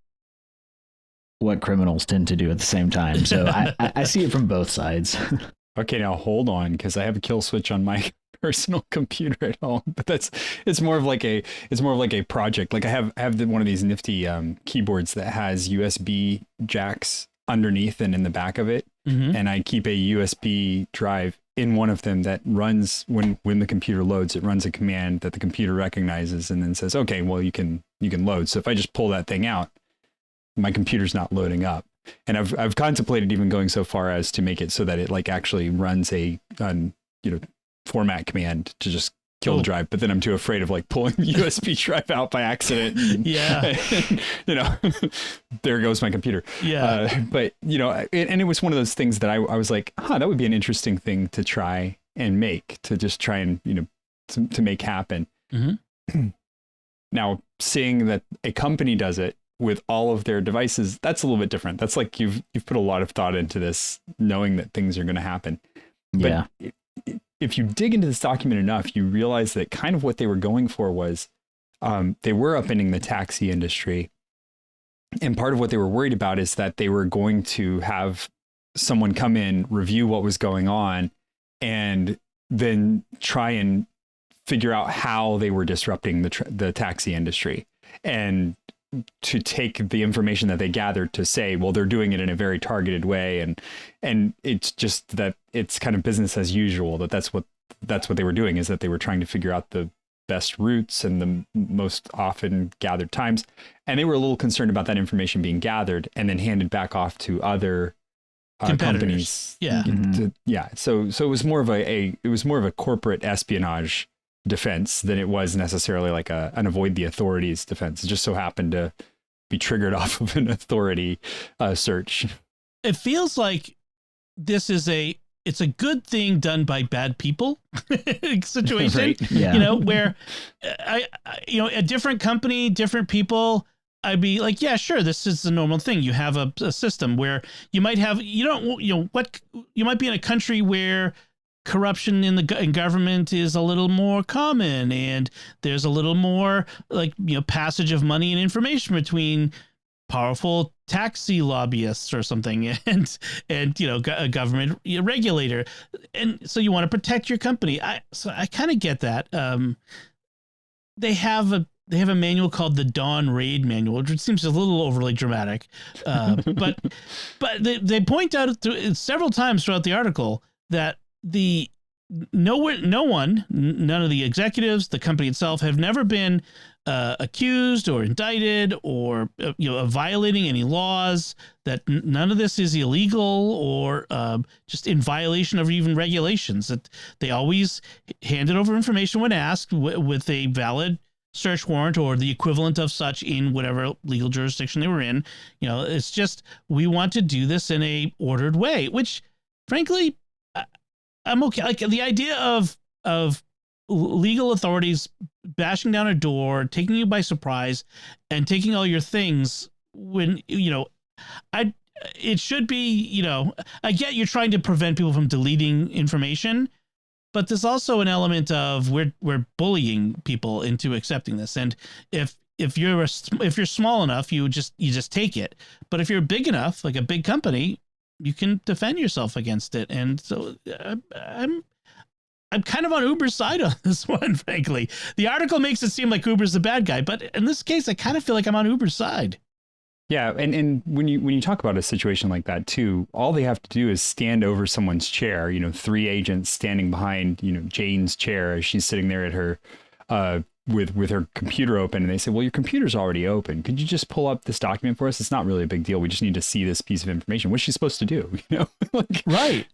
what criminals tend to do at the same time. So I see it from both sides. Okay, now hold on, because I have a kill switch on my personal computer at home, but it's more of like a project. Like I have one of these nifty keyboards that has USB jacks underneath and in the back of it, and I keep a USB drive in one of them that runs when the computer loads. It runs a command that the computer recognizes and then says, okay, well you can load. So if I just pull that thing out, my computer's not loading up. And I've contemplated even going so far as to make it so that it like actually runs a format command to just kill the drive. But then I'm too afraid of like pulling the USB drive out by accident. And, there goes my computer. Yeah. But it was one of those things that I was like, that would be an interesting thing to try and make, to just try and to make happen. Now, seeing that a company does it with all of their devices, that's a little bit different. That's like you've put a lot of thought into this, knowing that things are going to happen. But if you dig into this document enough, you realize that kind of what they were going for was they were upending the taxi industry. And part of what they were worried about is that they were going to have someone come in, review what was going on, and then try and figure out how they were disrupting the taxi industry, and to take the information that they gathered to say, well, they're doing it in a very targeted way. And it's just that it's kind of business as usual, that's what they were doing, is that they were trying to figure out the best routes and the most often gathered times. And they were a little concerned about that information being gathered and then handed back off to other companies. Yeah. Yeah. So it was more of a corporate espionage defense than it was necessarily like an avoid the authorities defense. It just so happened to be triggered off of an authority search. It feels like this is it's a good thing done by bad people situation, right? Yeah. Where a different company, different people, I'd be like, yeah, sure, this is the normal thing. You have a system where you might have, you might be in a country where corruption in government is a little more common, and there's a little more passage of money and information between powerful taxi lobbyists or something and a government regulator, and so you want to protect your company. I kind of get that. They have a manual called the Dawn Raid Manual, which seems a little overly dramatic, but they point out several times throughout the article that none of the executives, the company itself, have never been accused or indicted or of violating any laws, that none of this is illegal or just in violation of even regulations, that they always handed over information when asked with a valid search warrant or the equivalent of such in whatever legal jurisdiction they were in. It's just, we want to do this in a ordered way, which frankly, I'm okay. Like the idea of legal authorities bashing down a door, taking you by surprise, and taking all your things when it should be. I get you're trying to prevent people from deleting information, but there's also an element of we're bullying people into accepting this. And if you're small enough, you just take it. But if you're big enough, like a big company, you can defend yourself against it. And so I'm kind of on Uber's side on this one, frankly. The article makes it seem like Uber's the bad guy, but in this case, I kind of feel like I'm on Uber's side. Yeah, and when you talk about a situation like that too, all they have to do is stand over someone's chair. 3 agents standing behind Jane's chair as she's sitting there at her with her computer open, and they say, well, your computer's already open. Could you just pull up this document for us? It's not really a big deal. We just need to see this piece of information. What's she supposed to do? Right.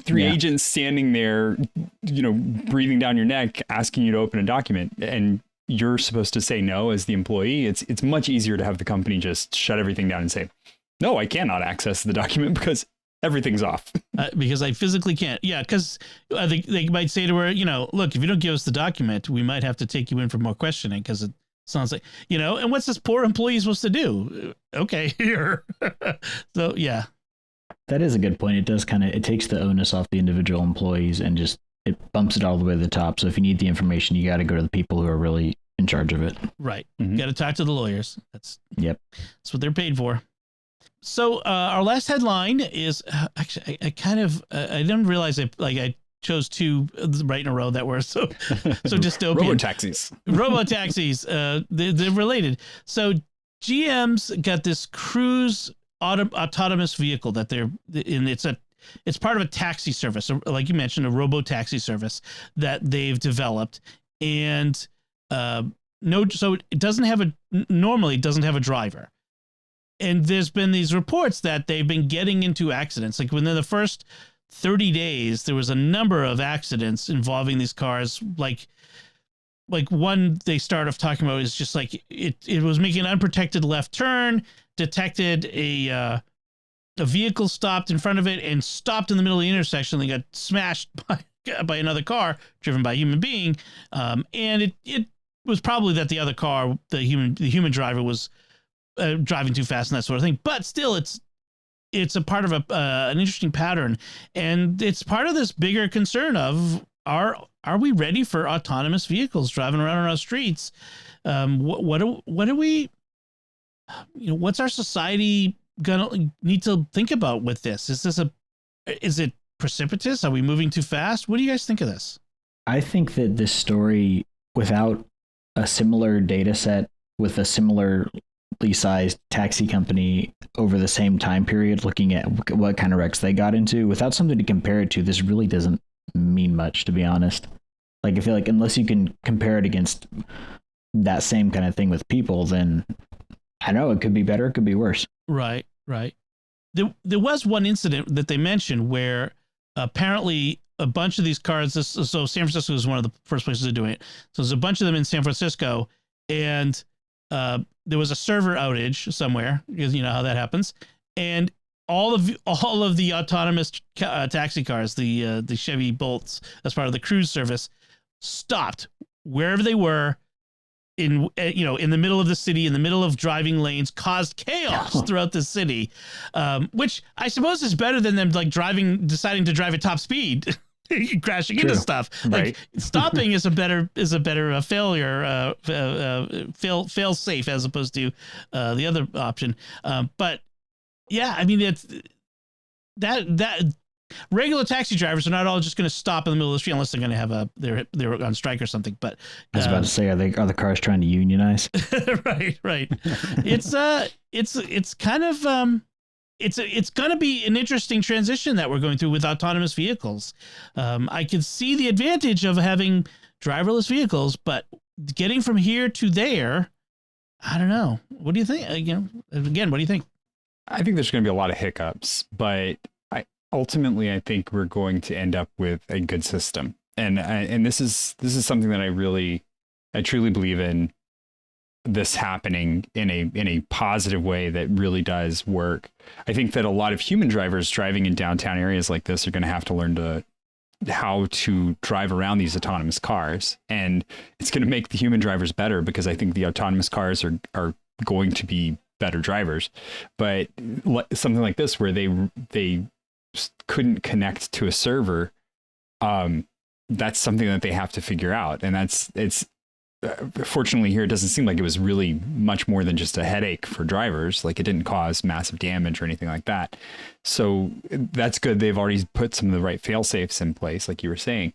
3 agents standing there, breathing down your neck, asking you to open a document, and you're supposed to say no as the employee. It's much easier to have the company just shut everything down and say, no, I cannot access the document because everything's off. Because I physically can't. Yeah, because they might say to her, look, if you don't give us the document, we might have to take you in for more questioning, because it sounds like, and what's this poor employee supposed to do? Okay, here. So, yeah. That is a good point. It does it takes the onus off the individual employees and just, it bumps it all the way to the top. So if you need the information, you got to go to the people who are really in charge of it. Right. Mm-hmm. Got to talk to the lawyers. That's what they're paid for. So our last headline is actually I didn't realize I chose 2 right in a row that were so dystopian. Robo-taxis. They're related. So GM's got this cruise autonomous vehicle that it's part of a taxi service, like you mentioned, a robo-taxi service that they've developed, and so it doesn't have a driver. And there's been these reports that they've been getting into accidents. Like within the first 30 days, there was a number of accidents involving these cars. Like one they start off talking about is just like it was making an unprotected left turn, detected a vehicle stopped in front of it and stopped in the middle of the intersection. They got smashed by another car driven by a human being. And it was probably that the other car, the human driver was driving too fast and that sort of thing. But still, it's a part of an interesting pattern. And it's part of this bigger concern of are we ready for autonomous vehicles driving around on our streets? What do we, what's our society gonna need to think about with this? Is it precipitous? Are we moving too fast? What do you guys think of this? I think that this story, without a similar data set with a similarly sized taxi company over the same time period, looking at what kind of wrecks they got into, without something to compare it to, this really doesn't mean much, to be honest. Like, I feel like unless you can compare it against that same kind of thing with people, then I know it could be better, it could be worse. Right. There was one incident that they mentioned where apparently a bunch of these cars, so San Francisco was one of the first places to do it. So there's a bunch of them in San Francisco, and there was a server outage somewhere, because you know how that happens. And all of the autonomous taxi cars, the Chevy Bolts, as part of the cruise service, stopped wherever they were in the middle of the city, in the middle of driving lanes, caused chaos throughout the city, which I suppose is better than them deciding to drive at top speed, crashing into stuff. Right. Like, stopping is a better failure, fail safe, as opposed to the other option. But yeah, I mean, it's that regular taxi drivers are not all just going to stop in the middle of the street unless they're going to have they're on strike or something. But I was about to say, are the cars trying to unionize? right. It's kind of it's going to be an interesting transition that we're going through with autonomous vehicles. I can see the advantage of having driverless vehicles, but getting from here to there, I don't know. What do you think? Again, what do you think? I think there's going to be a lot of hiccups, but ultimately, I think we're going to end up with a good system. And this is something that I truly believe in, this happening in a positive way that really does work. I think that a lot of human drivers driving in downtown areas like this are going to have to learn how to drive around these autonomous cars. And it's going to make the human drivers better, because I think the autonomous cars are going to be better drivers. But something like this, where they couldn't connect to a server, that's something that they have to figure out. And it's fortunately here, it doesn't seem like it was really much more than just a headache for drivers. Like, it didn't cause massive damage or anything like that. So that's good. They've already put some of the right fail safes in place, like you were saying.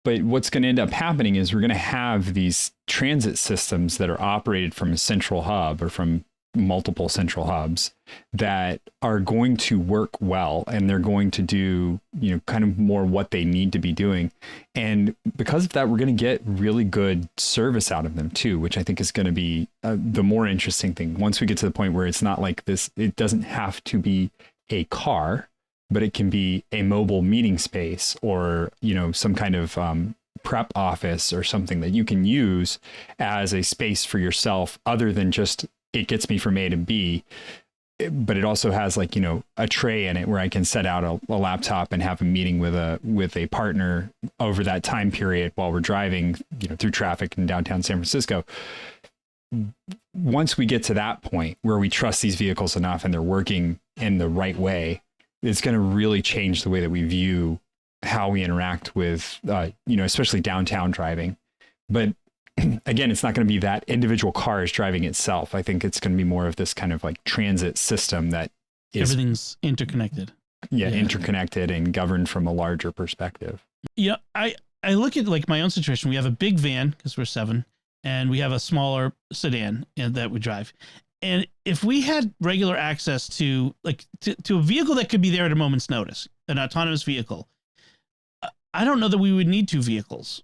But what's going to end up happening is we're going to have these transit systems that are operated from a central hub, or from multiple central hubs, that are going to work well, and they're going to do, kind of more what they need to be doing. And because of that, we're going to get really good service out of them too, which I think is going to be the more interesting thing. Once we get to the point where it's not like this, it doesn't have to be a car, but it can be a mobile meeting space, or, some kind of prep office or something that you can use as a space for yourself, other than just, it gets me from A to B, but it also has a tray in it where I can set out a laptop and have a meeting with a partner over that time period while we're driving, through traffic in downtown San Francisco. Once we get to that point where we trust these vehicles enough and they're working in the right way, it's going to really change the way that we view how we interact with, especially downtown driving. But again, it's not going to be that individual car is driving itself. I think it's going to be more of this kind of like transit system that is, everything's interconnected. Yeah, interconnected and governed from a larger perspective. Yeah, I look at like my own situation. We have a big van because we're 7, and we have a smaller sedan that we drive. And if we had regular access to to a vehicle that could be there at a moment's notice, an autonomous vehicle, I don't know that we would need 2 vehicles.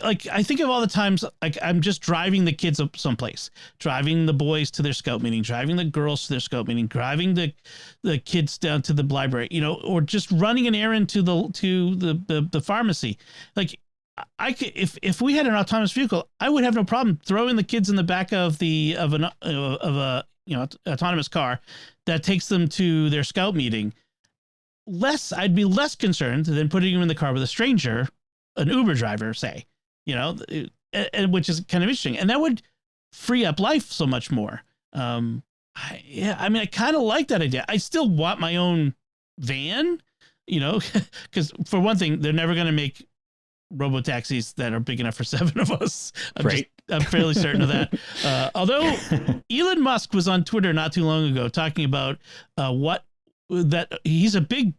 Like, I think of all the times, like, I'm just driving the kids up someplace, driving the boys to their scout meeting, driving the girls to their scout meeting, driving the kids down to the library, or just running an errand to the pharmacy. Like, I could, if we had an autonomous vehicle, I would have no problem throwing the kids in the back of a autonomous car that takes them to their scout meeting. I'd be less concerned than putting them in the car with a stranger, an Uber driver, say, which is kind of interesting. And that would free up life so much more. I kind of like that idea. I still want my own van, because for one thing, they're never going to make robo taxis that are big enough for 7 of us. I'm fairly certain of that. Although Elon Musk was on Twitter not too long ago talking about that he's a big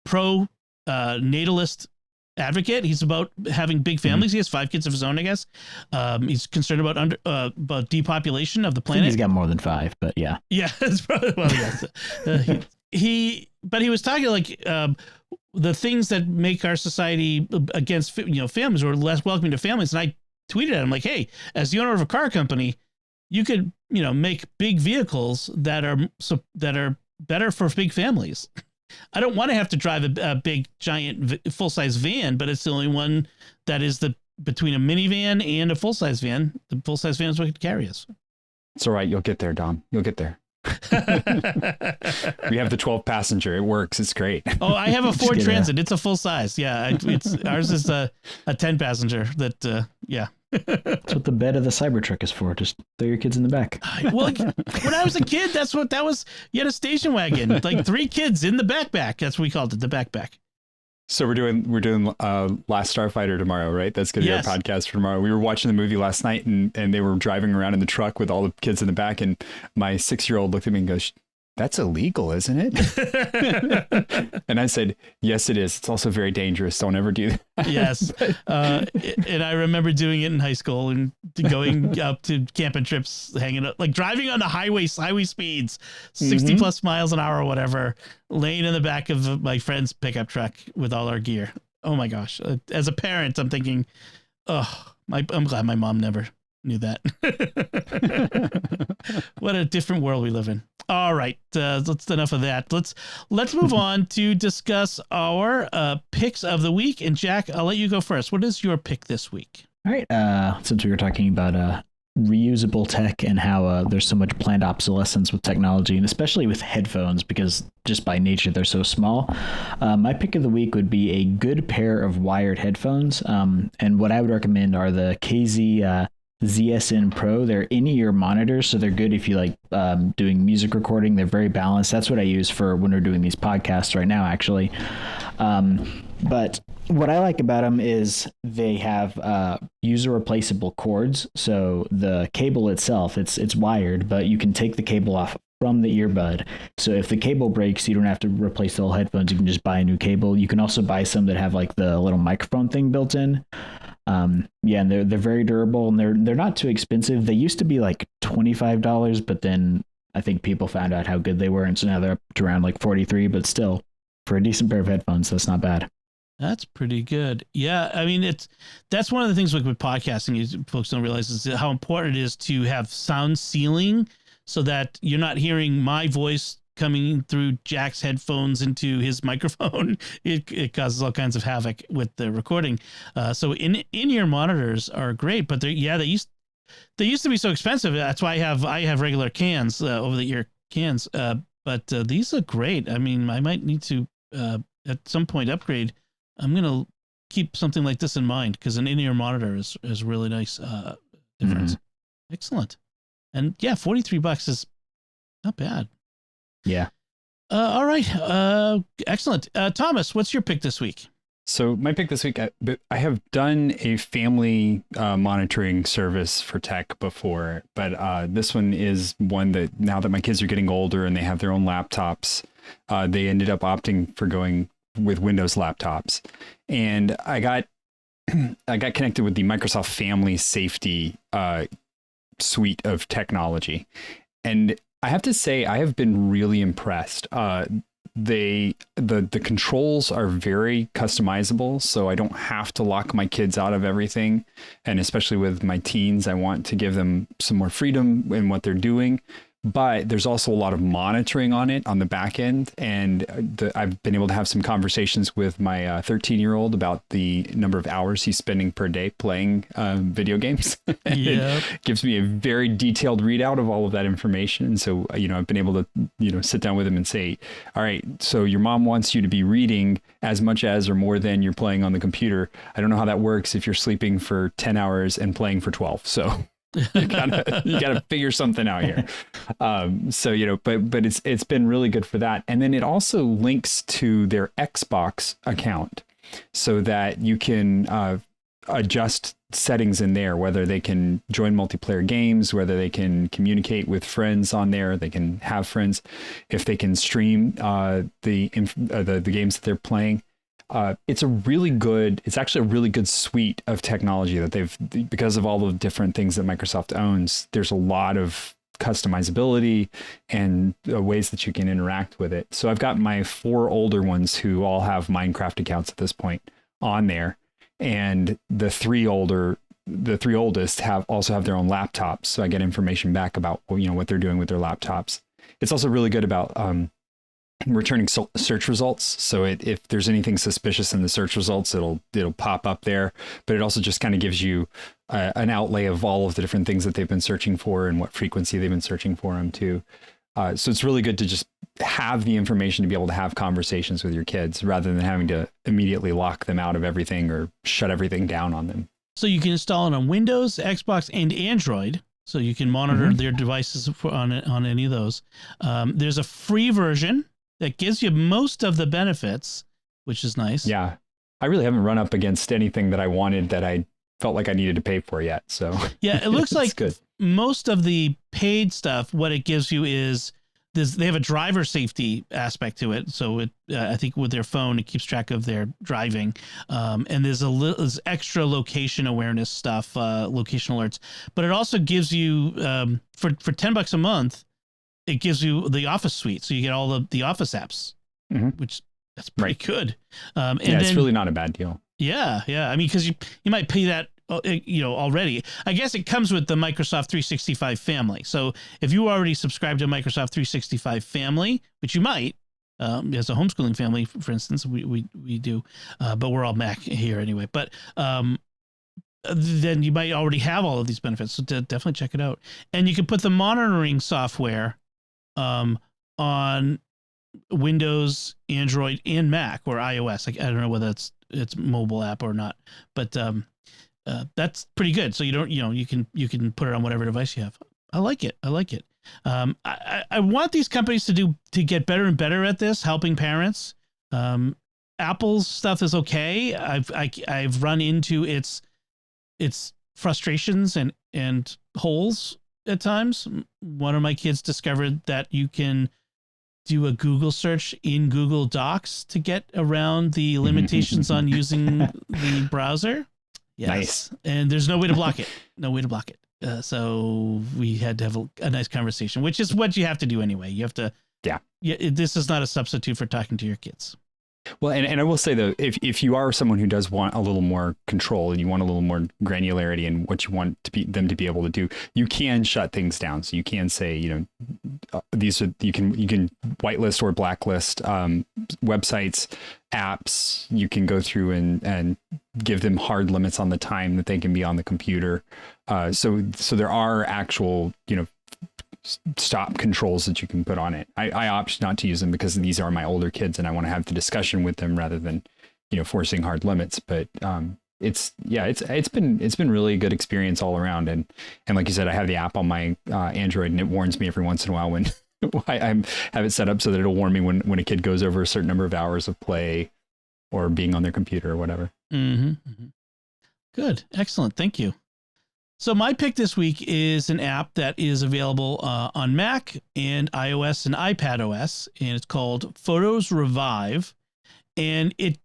pro natalist advocate. He's about having big families. He has 5 kids of his own, I guess. He's concerned about depopulation of the planet. He's got more than 5, but yeah. Yeah, it's probably yes. But he was talking like the things that make our society against families or less welcoming to families. And I tweeted at him like, hey, as the owner of a car company, you could make big vehicles that are better for big families. I don't want to have to drive a big giant full-size van, but it's the only one that is between a minivan and a full-size van. The full-size van is what could carry us. It's all right. You'll get there, Dom. You'll get there. We have the 12 passenger. It works. It's great. Oh, I have a Ford Transit. It's a full size. Yeah. Ours is a 10 passenger that, yeah. That's what the bed of the Cybertruck is for. Just throw your kids in the back. Well, when I was a kid, that was. You had a station wagon, like 3 kids in the backpack. That's what we called it, the backpack. So we're doing Last Starfighter tomorrow, right? That's going to be our podcast for tomorrow. We were watching the movie last night and they were driving around in the truck with all the kids in the back. And my 6-year-old looked at me and goes, "That's illegal, isn't it?" And I said, "Yes, it is. It's also very dangerous. Don't ever do that." Yes. And I remember doing it in high school and going up to camping trips, hanging up, like driving on the highway speeds, 60 plus miles an hour or whatever, laying in the back of my friend's pickup truck with all our gear. Oh my gosh. As a parent, I'm thinking, I'm glad my mom never knew that. What a different world we live in. All right, that's enough of that. Let's move on to discuss our picks of the week. And Jack, I'll let you go first. What is your pick this week? All right. Since we were talking about reusable tech and how there's so much planned obsolescence with technology, and especially with headphones, because just by nature they're so small, my pick of the week would be a good pair of wired headphones. And what I would recommend are the KZ ZSN Pro. They're in-ear monitors, so they're good if you like doing music recording. They're very balanced. That's what I use for when we're doing these podcasts right now, actually. But what I like about them is they have user replaceable cords. So the cable itself, it's wired, but you can take the cable off from the earbud. So if the cable breaks, you don't have to replace the whole headphones. You can just buy a new cable. You can also buy some that have like the little microphone thing built in. And they're very durable, and they're not too expensive. They used to be like $25, but then I think people found out how good they were, and so now they're up to around like $43. But still, for a decent pair of headphones, that's not bad. That's pretty good. Yeah, I mean that's one of the things like with podcasting folks don't realize is how important it is to have sound sealing so that you're not hearing my voice coming through Jack's headphones into his microphone. It causes all kinds of havoc with the recording. So in-ear monitors are great, but they used to be so expensive. That's why I have regular cans, over the ear cans. But these are great. I mean, I might need to at some point upgrade. I'm gonna keep something like this in mind because an in-ear monitor is really nice difference. Excellent. And yeah, $43 is not bad. Yeah. All right. Excellent. Thomas, what's your pick this week? So my pick this week, I have done a family monitoring service for tech before, but this one is one that now that my kids are getting older and they have their own laptops, they ended up opting for going with Windows laptops. And I got connected with the Microsoft Family Safety suite of technology. And I have to say, I have been really impressed. The controls are very customizable, so I don't have to lock my kids out of everything. And especially with my teens, I want to give them some more freedom in what they're doing. But there's also a lot of monitoring on it on the back end. And I've been able to have some conversations with my 13-year-old about the number of hours he's spending per day playing video games. It gives me a very detailed readout of all of that information. And so, I've been able to, sit down with him and say, all right, so your mom wants you to be reading as much as or more than you're playing on the computer. I don't know how that works if you're sleeping for 10 hours and playing for 12. So you gotta figure something out here. But it's been really good for that. And then it also links to their Xbox account. so that you can adjust settings in there, whether they can join multiplayer games, whether they can communicate with friends on there, they can have friends, if they can stream the games that they're playing. It's actually a really good suite of technology that because of all the different things that Microsoft owns, there's a lot of customizability and ways that you can interact with it. So I've got my 4 older ones who all have Minecraft accounts at this point on there. And the three oldest also have their own laptops. So I get information back about, what they're doing with their laptops. It's also really good about, returning search results. So if there's anything suspicious in the search results, it'll pop up there, but it also just kind of gives you an outlay of all of the different things that they've been searching for and what frequency they've been searching for them too. So it's really good to just have the information to be able to have conversations with your kids rather than having to immediately lock them out of everything or shut everything down on them. So you can install it on Windows, Xbox, and Android. So you can monitor their devices on any of those. There's a free version that gives you most of the benefits, which is nice. Yeah. I really haven't run up against anything that I wanted that I felt like I needed to pay for yet. So yeah, it looks like good. Most of the paid stuff, what it gives you is they have a driver safety aspect to it. So I think with their phone, it keeps track of their driving. And there's extra location awareness stuff, location alerts, but it also gives you, for $10 a month, it gives you the Office suite. So you get all the Office apps, which that's pretty good. And it's really not a bad deal. Yeah. Yeah. I mean, cause you might pay that, already. I guess it comes with the Microsoft 365 family. So if you already subscribe to Microsoft 365 family, which you might, as a homeschooling family, for instance, we do, but we're all Mac here anyway. But then you might already have all of these benefits. So definitely check it out. And you can put the monitoring software on Windows, Android, and Mac or iOS. I don't know whether it's mobile app or not, but that's pretty good. So you can put it on whatever device you have. I like it. I want these companies to get better and better at this, helping parents. Apple's stuff is okay. I've run into its frustrations and holes at times. One of my kids discovered that you can do a Google search in Google Docs to get around the limitations on using the browser. Yes. Nice. And there's no way to block it. So we had to have a nice conversation, which is what you have to do anyway. You have to. Yeah. This is not a substitute for talking to your kids. Well, and I will say though, if you are someone who does want a little more control and you want a little more granularity in what you want them to be able to do, you can shut things down. So you can say, you can whitelist or blacklist websites, apps. You can go through and give them hard limits on the time that they can be on the computer. So there are actual, stop controls that you can put on it. I opt not to use them because these are my older kids and I want to have the discussion with them rather than, forcing hard limits. But it's been really a good experience all around. And like you said, I have the app on my Android and it warns me every once in a while when I have it set up so that it'll warn me when a kid goes over a certain number of hours of play or being on their computer or whatever. Good. Excellent. Thank you. So my pick this week is an app that is available on Mac and iOS and iPadOS, and it's called Photos Revive. And it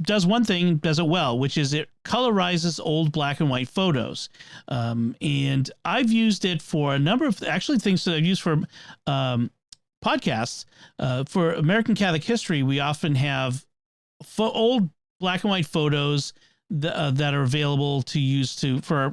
does one thing, does it well, which is it colorizes old black and white photos. And I've used it for a number of things that I've used for podcasts. For American Catholic History, we often have old black and white photos that are available to use for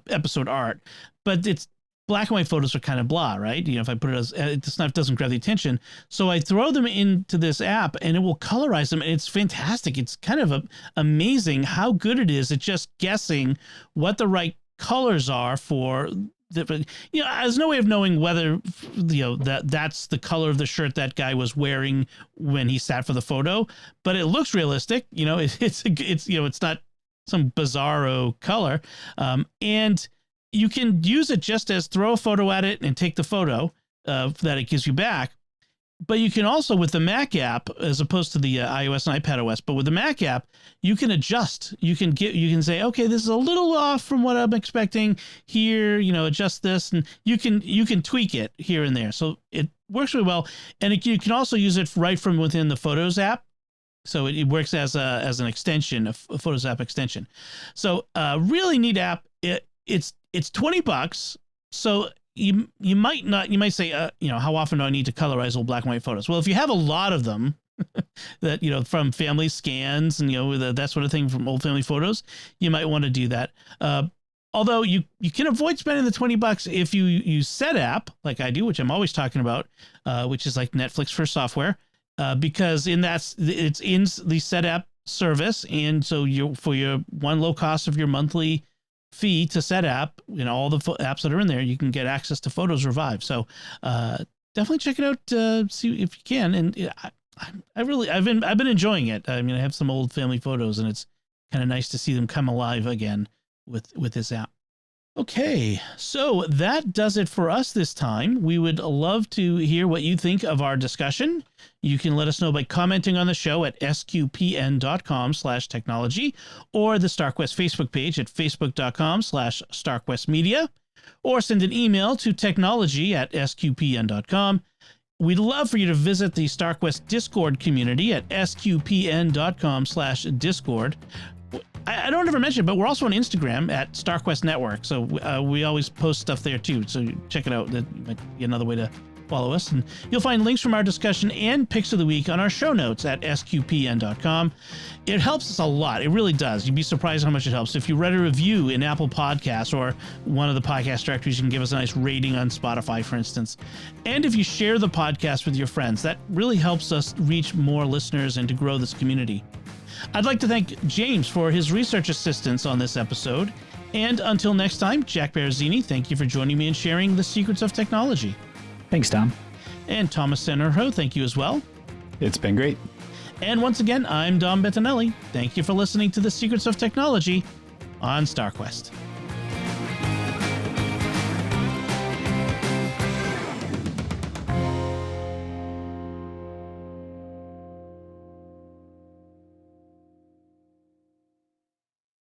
episode art, but it's black and white photos are kind of blah, right? If I put it as it doesn't grab the attention, so I throw them into this app and it will colorize them, and it's fantastic. It's kind of amazing how good it is at just guessing what the right colors are for. There's no way of knowing whether that's the color of the shirt that guy was wearing when he sat for the photo, but it looks realistic. It's not some bizarro color, and you can use it just as throw a photo at it and take the photo that it gives you back. But you can also, with the Mac app, as opposed to the iOS and iPad OS, but with the Mac app, you can adjust. You can say, okay, this is a little off from what I'm expecting here. Adjust this, and you can tweak it here and there. So it works really well, and you can also use it right from within the Photos app. So it works as an extension, a Photos app extension. So really neat app. It's $20. So you might say, how often do I need to colorize old black and white photos? Well, if you have a lot of them that, from family scans and, that sort of thing from old family photos, you might want to do that. Although you can avoid spending the $20 if you use SetApp, like I do, which I'm always talking about, which is like Netflix for software, because it's in the SetApp service. And so for your one low cost of your monthly fee to SetApp, all the apps that are in there, you can get access to Photos Revive. So definitely check it out, see if you can. And I've been enjoying it. I mean, I have some old family photos, and it's kind of nice to see them come alive again with this app. Okay, so that does it for us this time. We would love to hear what you think of our discussion. You can let us know by commenting on the show at sqpn.com/technology, or the StarQuest Facebook page at facebook.com/StarQuestMedia, or send an email to technology@sqpn.com. We'd love for you to visit the StarQuest Discord community at sqpn.com/Discord. I don't ever mention it, but we're also on Instagram at StarQuest Network. So we always post stuff there too. So check it out. That might be another way to follow us. And you'll find links from our discussion and picks of the week on our show notes at sqpn.com. It helps us a lot. It really does. You'd be surprised how much it helps. If you read a review in Apple Podcasts or one of the podcast directories, you can give us a nice rating on Spotify, for instance. And if you share the podcast with your friends, that really helps us reach more listeners and to grow this community. I'd like to thank James for his research assistance on this episode. And until next time, Jack Bazruzzini, thank you for joining me and sharing the secrets of technology. Thanks, Tom. And Thomas Sanjurjo, thank you as well. It's been great. And once again, I'm Dom Bettinelli. Thank you for listening to the Secrets of Technology on StarQuest.